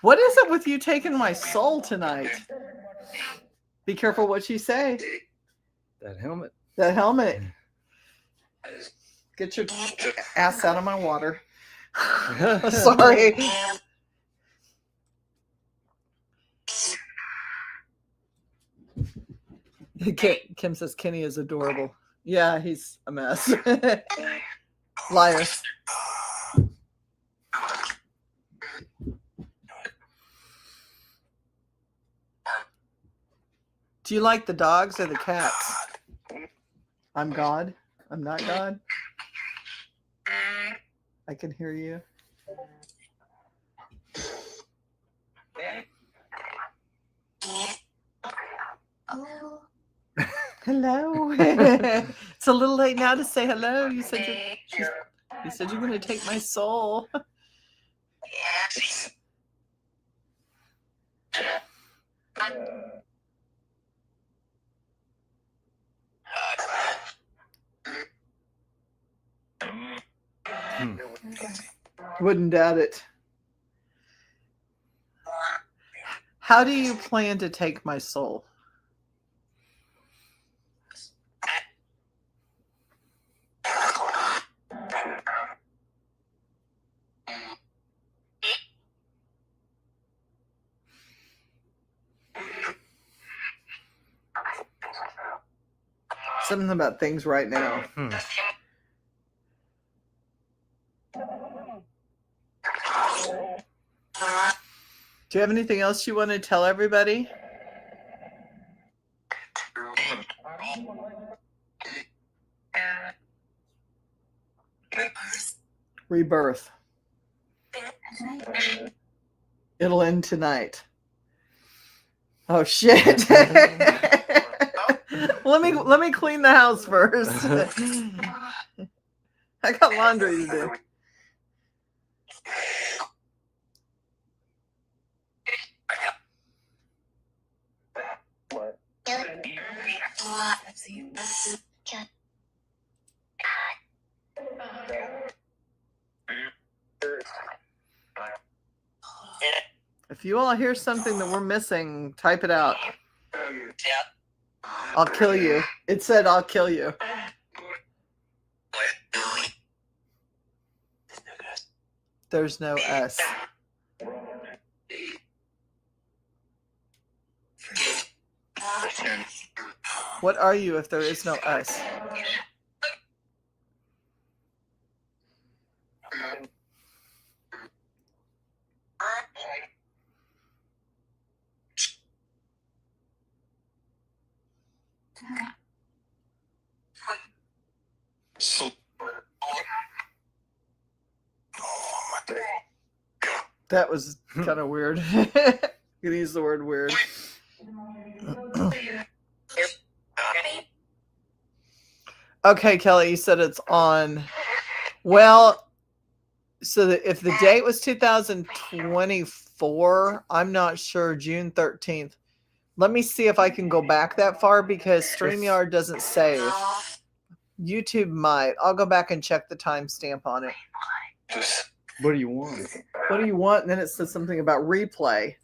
What is it with you taking my soul tonight? Be careful what you say. That helmet. That helmet. Get your ass out of my water. Sorry. Kim says Kenny is adorable. Yeah, he's a mess. Liar. Do you like the dogs or the cats? I'm God. I'm not God. I can hear you. Hello. It's a little late now to say hello. You said you're going to take my soul. Wouldn't doubt it. How do you plan to take my soul? Something about things right now. Do you have anything else you want to tell everybody? Rebirth. It'll end tonight. Oh shit. Let me clean the house first. I got laundry to do. If you all hear something that we're missing, type it out. I'll kill you. It said I'll kill you. There's no S. What are you if there is no S? That was kind of weird. You can use the word weird. Okay, Kelly, you said it's on. Well, so that if the date was 2024, I'm not sure, June 13th. Let me see if I can go back that far because StreamYard doesn't save. YouTube might. I'll go back and check the timestamp on it. What do you want? What do you want? And then it says something about replay.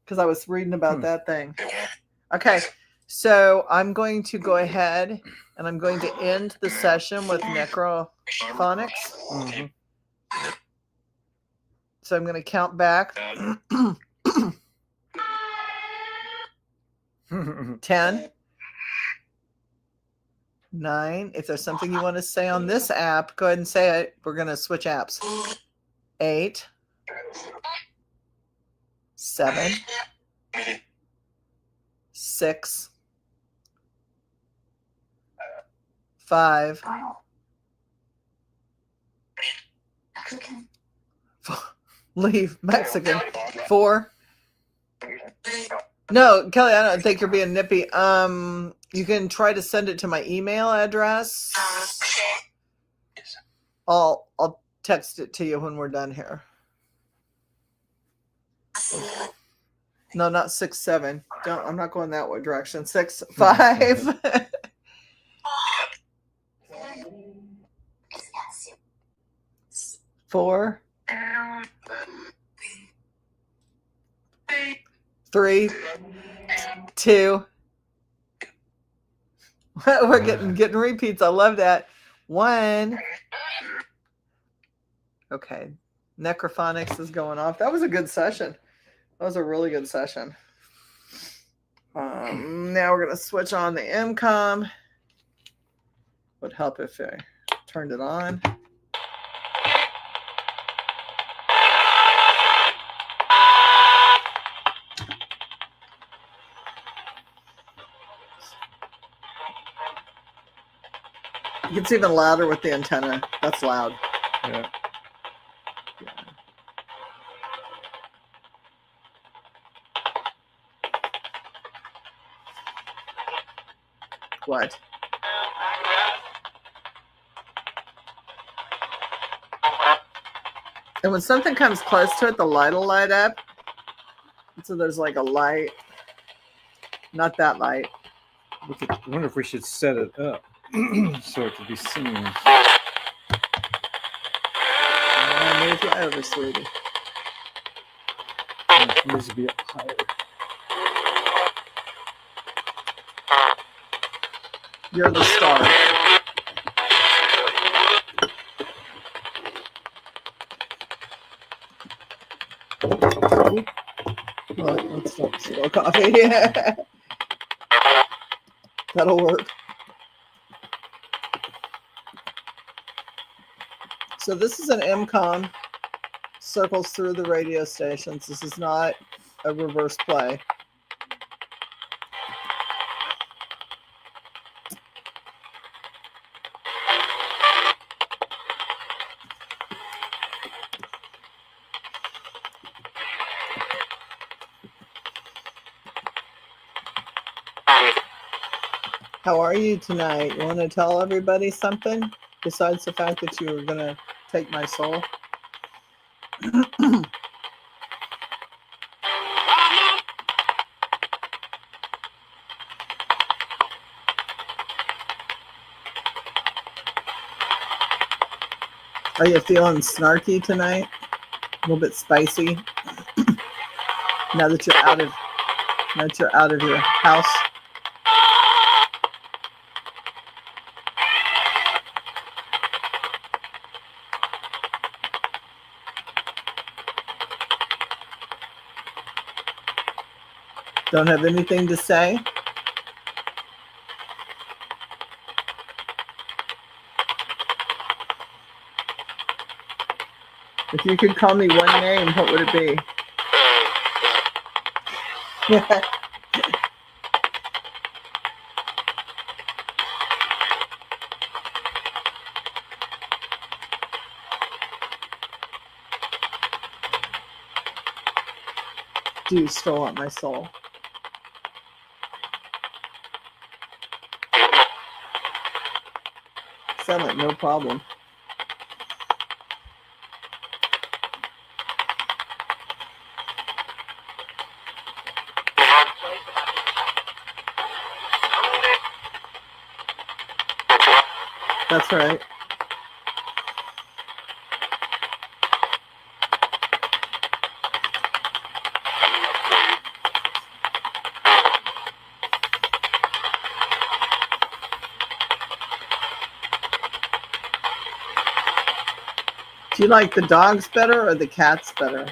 Because I was reading about that thing. Okay. So I'm going to go ahead and I'm going to end the session with necrophonics. Mm-hmm. So I'm going to count back. 10, 9. If there's something you want to say on this app, go ahead and say it. We're going to switch apps. 8, 7, 6, 5, 4. Leave Mexican. 4. No, Kelly, I don't think you're being nippy. You can try to send it to my email address. I'll text it to you when we're done here. No, not 6, 7. I'm not going that direction. 6, 5. 4, 3, 2. We're getting repeats. I love that. 1. Okay. Necrophonics is going off. That was a good session. That was a really good session. Now we're going to switch on the MCOM. Would help if I turned it on. It gets even louder with the antenna. That's loud. Yeah. What? And when something comes close to it, the light will light up. So there's like a light. Not that light. I wonder if we should set it up so it can be seen. Move you over, sweetie. It needs to be up higher. You're the star. Well, let's stop slow coffee. That'll work. So this is an MCOM. Circles through the radio stations. This is not a reverse play. How are you tonight? You want to tell everybody something besides the fact that you were going to take my soul? Are you feeling snarky tonight? A little bit spicy? now that you're out of your house? Don't have anything to say? If you could call me one name, what would it be? Do you still want my soul? Sound like no problem. That's right. Do you like the dogs better or the cats better?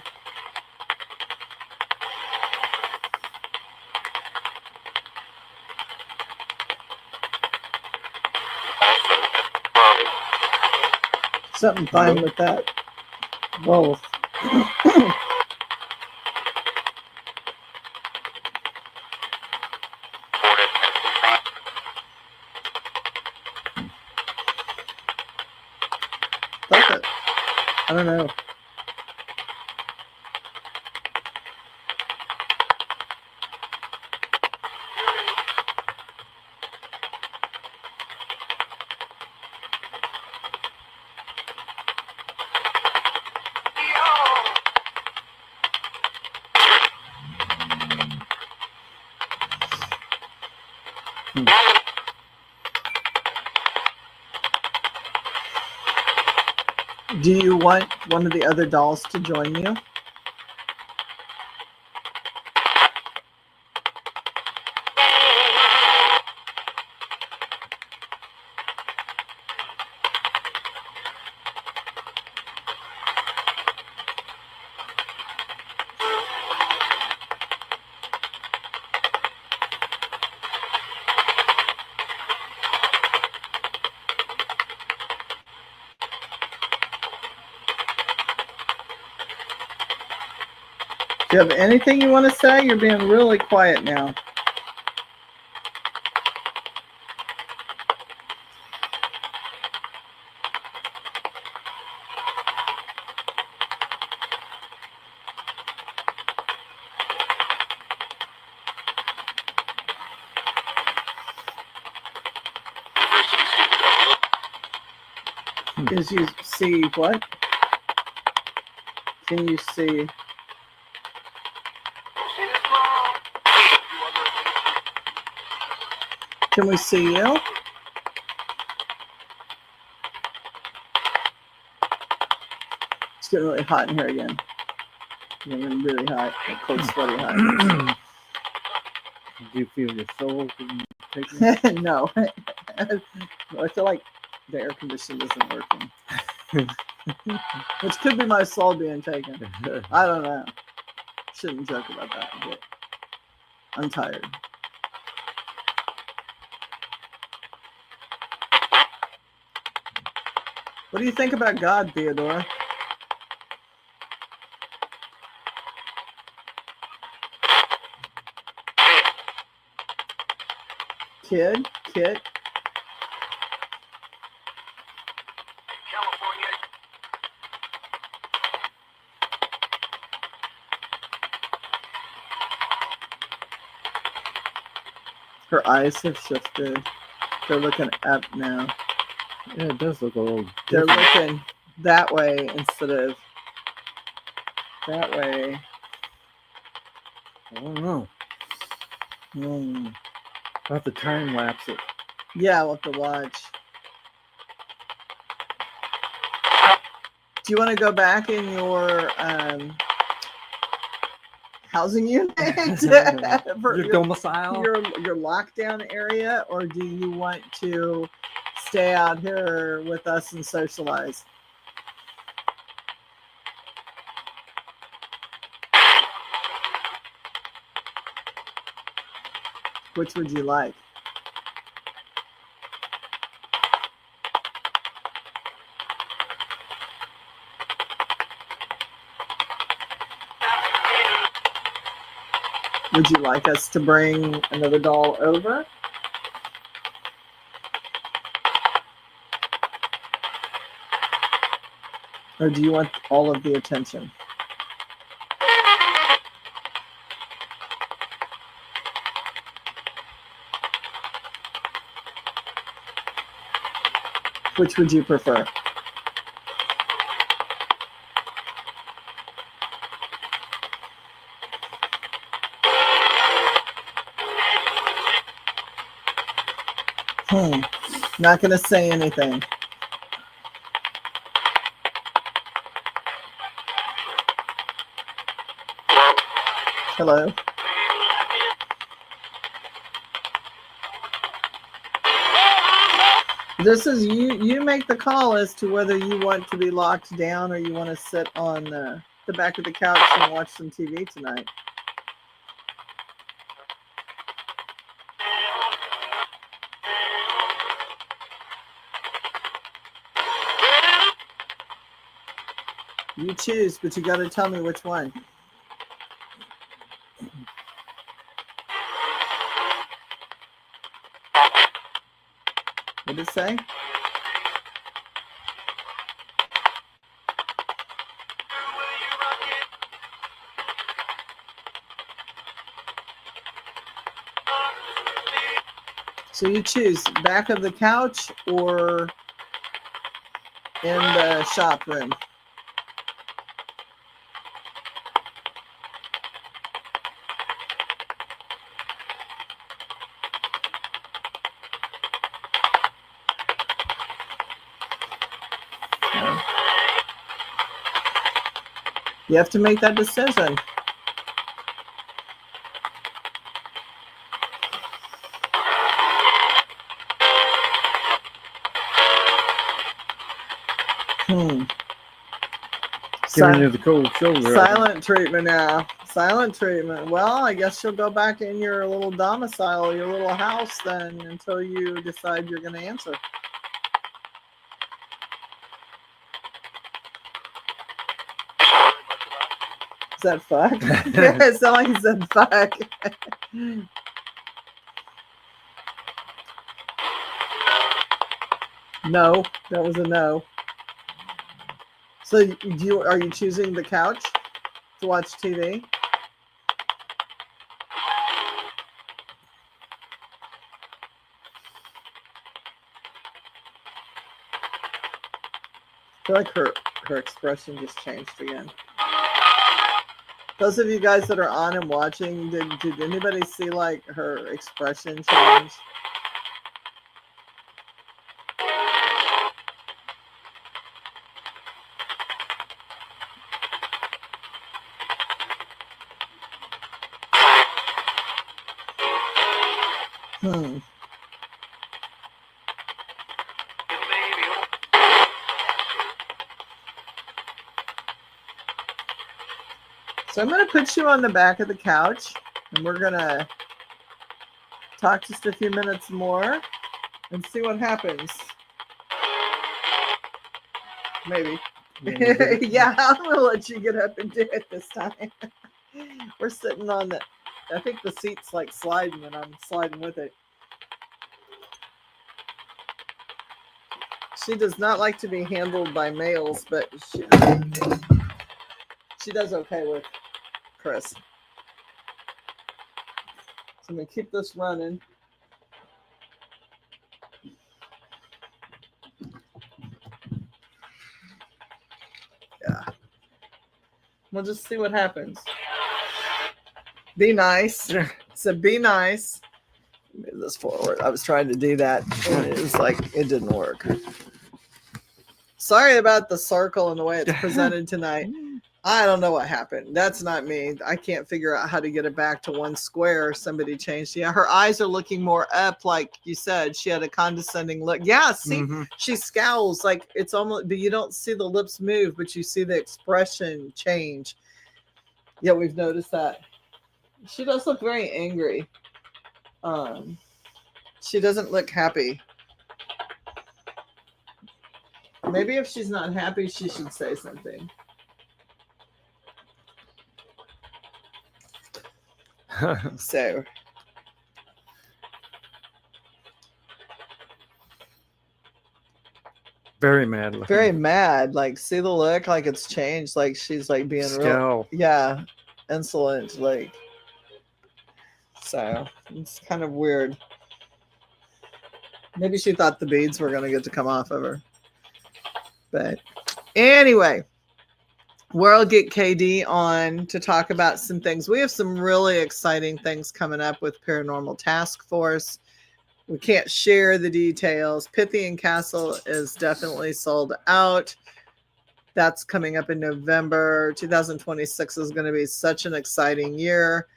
Something fine with that. Both. I don't know. Do you want one of the other dolls to join you? Do you have anything you want to say? You're being really quiet now. Because you see what? Can you see? Can we see you? It's getting really hot in here again. It's getting really hot. Like cold, sweaty hot. Do you feel your soul taking? No. I feel like the air conditioning isn't working. Which could be my soul being taken. I don't know. Shouldn't joke about that, but I'm tired. What do you think about God, Theodore? Kit? Her eyes have shifted. They're looking up now. Yeah, it does look a little They're different. looking that way instead of that way. I don't know. I'll have to time lapse it. Yeah, we'll have to watch. Do you want to go back in your housing unit? Your domicile? Your lockdown area, or do you want to stay out here with us and socialize? Which would you like? Would you like us to bring another doll over? Or do you want all of the attention? Which would you prefer? Not going to say anything. Hello? This is you make the call as to whether you want to be locked down or you want to sit on the back of the couch and watch some TV tonight. You choose, but you got to tell me which one. What did it say? So you choose back of the couch or in the shop room. You have to make that decision. Giving you the cold shoulder. Silent treatment now. Silent treatment. Well, I guess you'll go back in your little domicile, your little house then until you decide you're going to answer. Is that fuck? Yeah, it sounded like he said fuck. No, that was a no. So are you choosing the couch to watch TV? I feel like her expression just changed again. Those of you guys that are on and watching, did anybody see like her expression change? So I'm going to put you on the back of the couch, and we're going to talk just a few minutes more and see what happens. Maybe. Yeah, I'm going to let you get up and do it this time. We're sitting on the, I think the seat's like sliding, and I'm sliding with it. She does not like to be handled by males, but she does okay with Chris. So I'm going to keep this running. Yeah. We'll just see what happens. Be nice. So be nice. Move this forward. I was trying to do that, and it was like it didn't work. Sorry about the circle and the way it's presented tonight. I don't know what happened. That's not me. I can't figure out how to get it back to one square. Somebody changed. Yeah, her eyes are looking more up, like you said. She had a condescending look. Yeah, see, she scowls like it's almost, but you don't see the lips move, but you see the expression change. Yeah, we've noticed that. She does look very angry. She doesn't look happy. Maybe if she's not happy, she should say something. So very mad looking. Very mad. Like, see the look, like it's changed. Like she's like being real, yeah, insolent. Like, so it's kind of weird. Maybe she thought the beads were gonna get to come off of her. But anyway, we'll get KD on to talk about some things. We have some really exciting things coming up with Paranormal Task Force. We can't share the details. Pythian Castle is definitely sold out. That's coming up in November. 2026 is going to be such an exciting year.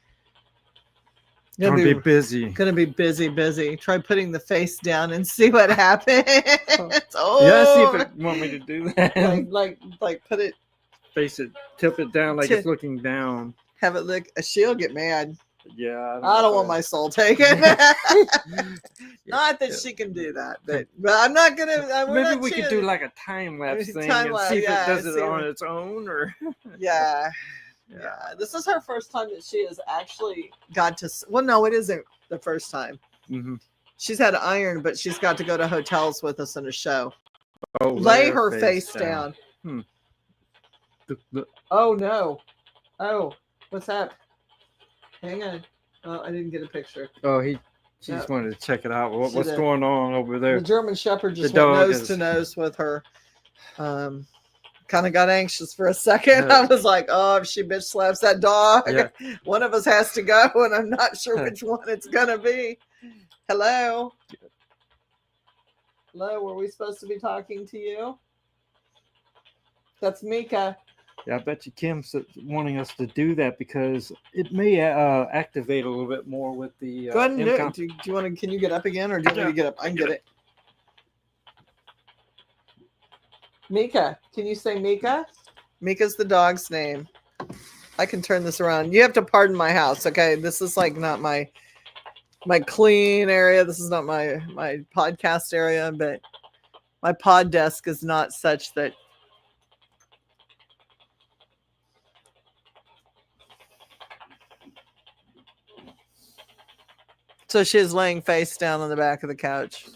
Going to be busy. Going to be busy. Try putting the face down and see what happens. Yeah, see if it want me to do that. Like put it. Face it, tip it down like it's looking down. Have it look. She'll get mad. Yeah, I don't want my soul taken. Not that she can do that, but I'm not gonna. Maybe we could do like a time lapse thing and see if it does it on its own, or yeah. This is her first time that she has actually got to. Well, no, it isn't the first time. She's had iron, but she's got to go to hotels with us in a show. Oh, lay her face down. Oh no! Oh, what's that? Hang on. Oh, I didn't get a picture. Oh, she just wanted to check it out. What's going on over there? The German Shepherd just went nose to nose with her. Kind of got anxious for a second. I was like, oh, if she bitch slaps that dog, one of us has to go, and I'm not sure which one it's going to be. Hello? Hello, were we supposed to be talking to you? That's Mika. Yeah, I bet you Kim's wanting us to do that because it may activate a little bit more with the. Go ahead and do it. Do you want to? Can you get up again, or do you want me to get up? I can get it. Mika, can you say Mika? Mika's the dog's name. I can turn this around. You have to pardon my house, okay? This is like not my clean area. This is not my podcast area, but my pod desk is not such that. So she is laying face down on the back of the couch.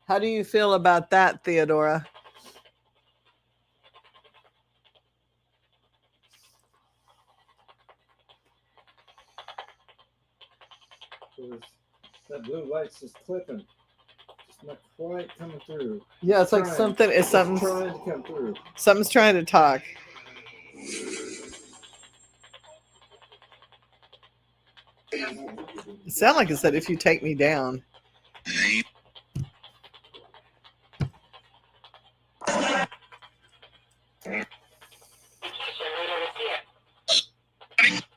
How do you feel about that, Theodora? That blue light's just clipping. It's not quite coming through. Yeah, it's like something is something trying to come through. Something's trying to talk. It sounded like it said, "If you take me down."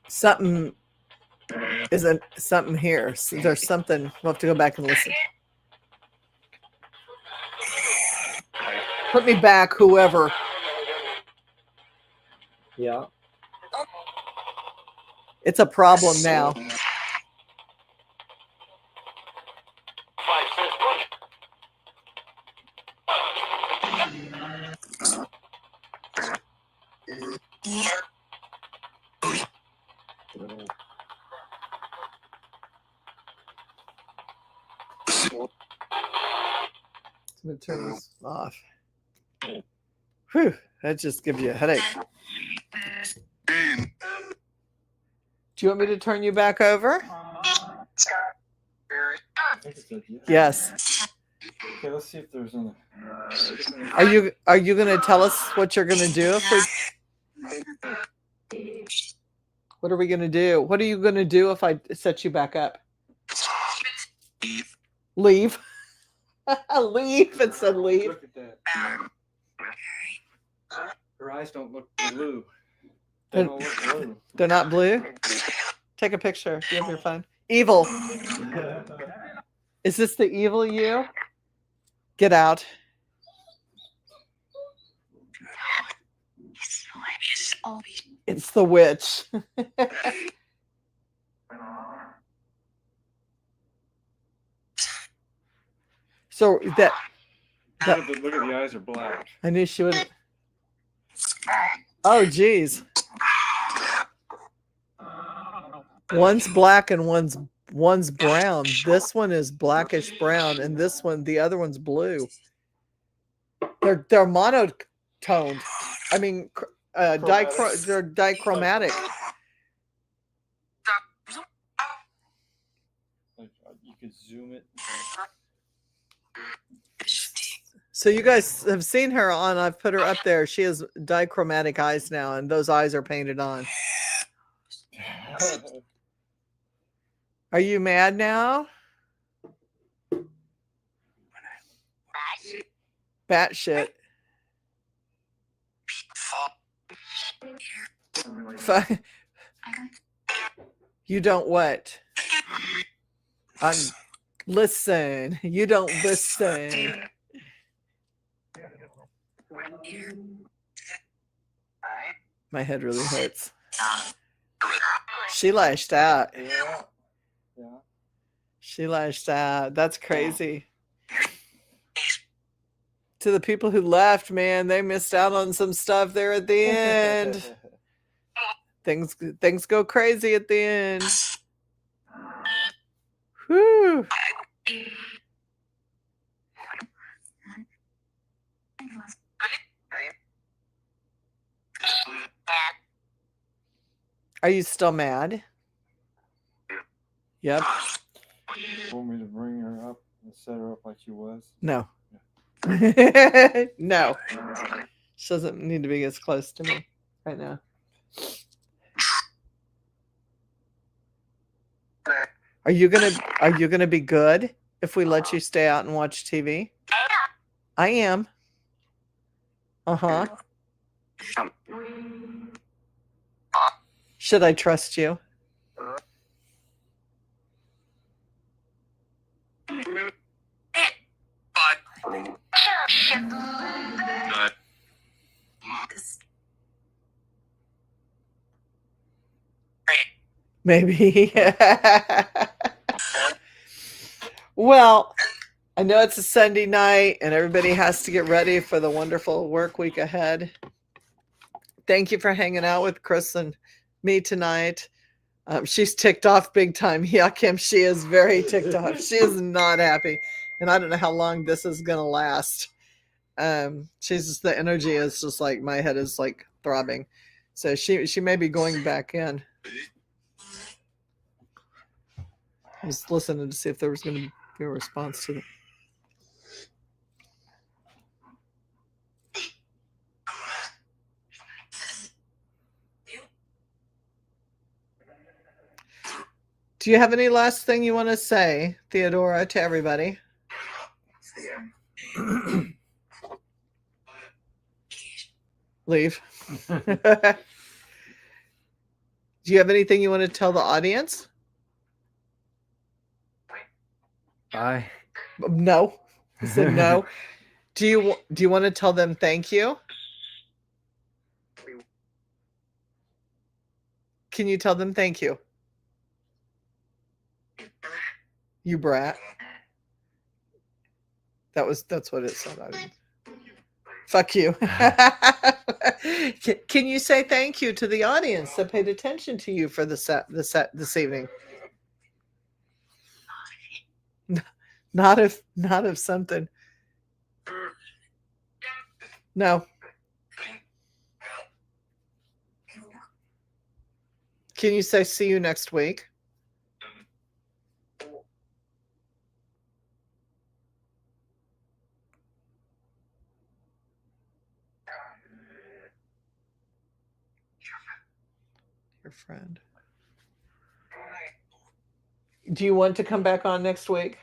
Something isn't something here. So there's something. We'll have to go back and listen. Put me back, whoever. Yeah. It's a problem now. I'm going to turn this off. Whew, that just gives you a headache. Do you want me to turn you back over? Yes. Okay, let's see if there's any. Are you going to tell us what you're going to do? What are we going to do? What are you going to do if I set you back up? Leave. Leave. It said leave. Look at that. Her eyes don't look blue. They don't look blue. They're not blue? Take a picture. Do you have your phone? Evil. Is this the evil you? Get out. It's the witch. So that Look at the eyes are black. I knew she wouldn't. Oh, geez. One's black and one's brown. This one is blackish brown, and this one, the other one's blue. They're monotoned. I mean, they're dichromatic. You could zoom it. So you guys have seen her on. I've put her up there. She has dichromatic eyes now, and those eyes are painted on. Are you mad now? Batshit. You don't what? Listen. You don't listen. My head really hurts. She lashed out. Yeah. She lashed out. That's crazy. To the people who left, man, they missed out on some stuff there at the end. Things go crazy at the end. Whew. Are you still mad? Yep. Want me to bring her up and set her up like she was? No. No. She doesn't need to be as close to me right now. Are you gonna be good if we let you stay out and watch TV? I am. Uh-huh. Should I trust you? Maybe. Well, I know it's a Sunday night and everybody has to get ready for the wonderful work week ahead. Thank you for hanging out with Chris and me tonight. She's ticked off big time. Yeah, Kim, she is very ticked off. She is not happy. And I don't know how long this is going to last. She's just, the energy is just like, my head is like throbbing. So she may be going back in. I was listening to see if there was going to be a response to them. Do you have any last thing you want to say, Theodora, to everybody? Leave. Do you have anything you want to tell the audience? Bye. No. I said no. Do you want to tell them thank you? Can you tell them thank you? You brat. That's what it said. Fuck you. Can you say thank you to the audience that paid attention to you for the set this evening? Not if something. No. Can you say see you next week? Your friend. Do you want to come back on next week?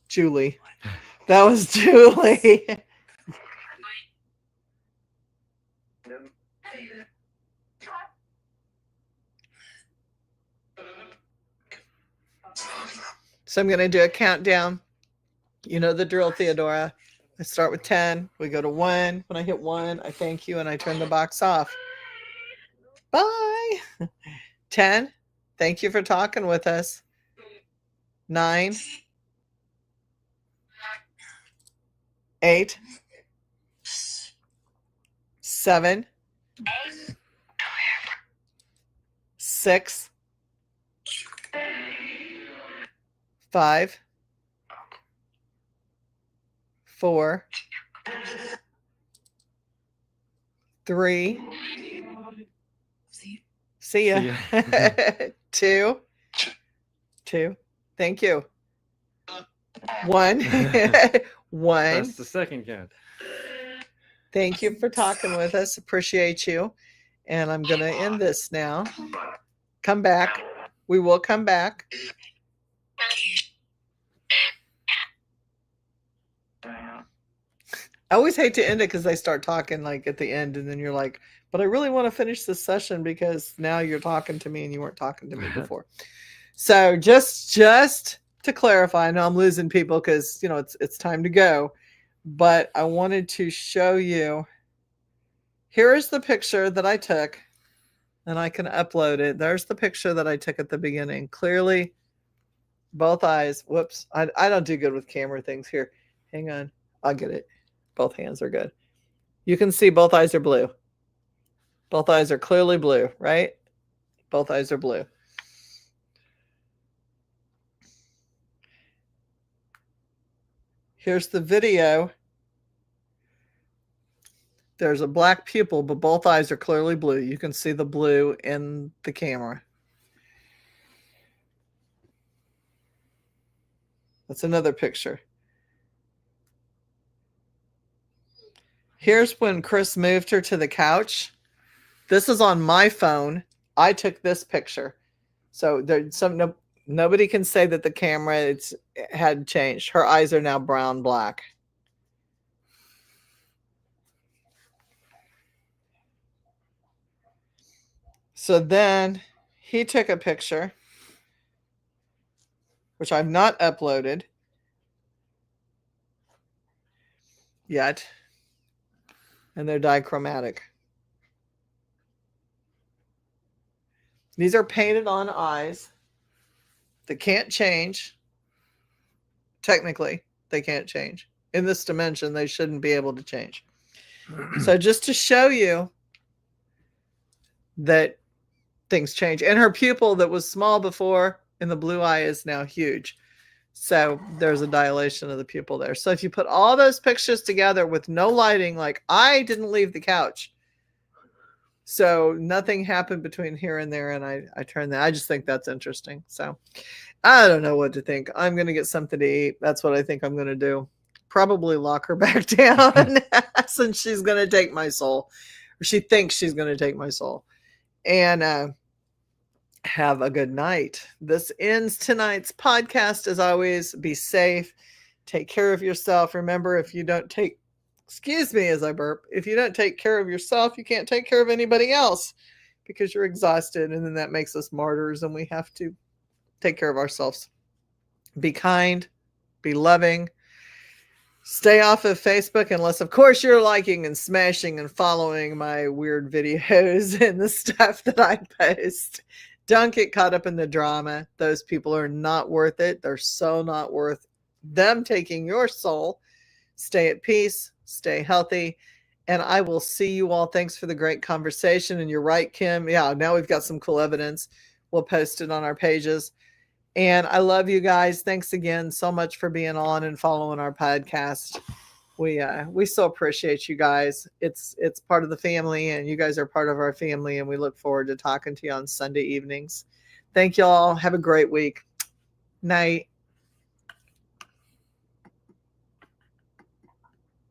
Juli. That was Juli. So I'm going to do a countdown. You know the drill, Theodora. I start with 10. We go to 1. When I hit 1, I thank you and I turn the box off. Bye. 10. Thank you for talking with us. 9. 8. 7. 6. 5. 4. 3. See ya. 2. Thank you. 1. 1. That's the second count. Thank you for talking with us. Appreciate you. And I'm going to end this now. Come back. We will come back. I always hate to end it because they start talking like at the end and then you're like, but I really want to finish this session because now you're talking to me and you weren't talking to me before. So just to clarify, I know I'm losing people because, you know, it's time to go, but I wanted to show you. Here is the picture that I took and I can upload it. There's the picture that I took at the beginning. Clearly, both eyes. Whoops. I don't do good with camera things here. Hang on. I'll get it. Both hands are good. You can see both eyes are blue. Both eyes are clearly blue, right? Both eyes are blue. Here's the video. There's a black pupil, but both eyes are clearly blue. You can see the blue in the camera. That's another picture. Here's when Chris moved her to the couch. This is on my phone. I took this picture. So there's nobody can say that the camera had changed. Her eyes are now brown black. So then he took a picture, which I've not uploaded yet. And they're dichromatic. These are painted on eyes that can't change. Technically, they can't change. In this dimension, they shouldn't be able to change. So just to show you that things change. And her pupil that was small before in the blue eye is now huge. So there's a dilation of the pupil there. So if you put all those pictures together with no lighting, like I didn't leave the couch. So nothing happened between here and there, and I turned that. I just think that's interesting. So I don't know what to think. I'm going to get something to eat. That's what I think I'm going to do. Probably lock her back down since she's going to take my soul. Or she thinks she's going to take my soul. And have a good night. This ends tonight's podcast. As always, be safe. Take care of yourself. Remember, if you don't take, excuse me as I burp, if you don't take care of yourself, you can't take care of anybody else because you're exhausted. And then that makes us martyrs, and we have to take care of ourselves. Be kind, be loving. Stay off of Facebook unless, of course, you're liking and smashing and following my weird videos and the stuff that I post. Don't get caught up in the drama. Those people are not worth it. They're so not worth them taking your soul. Stay at peace. Stay healthy. And I will see you all. Thanks for the great conversation. And you're right, Kim. Yeah, now we've got some cool evidence. We'll post it on our pages. And I love you guys. Thanks again so much for being on and following our podcast. We so appreciate you guys. It's part of the family, and you guys are part of our family, and we look forward to talking to you on Sunday evenings. Thank you all. Have a great week. Night.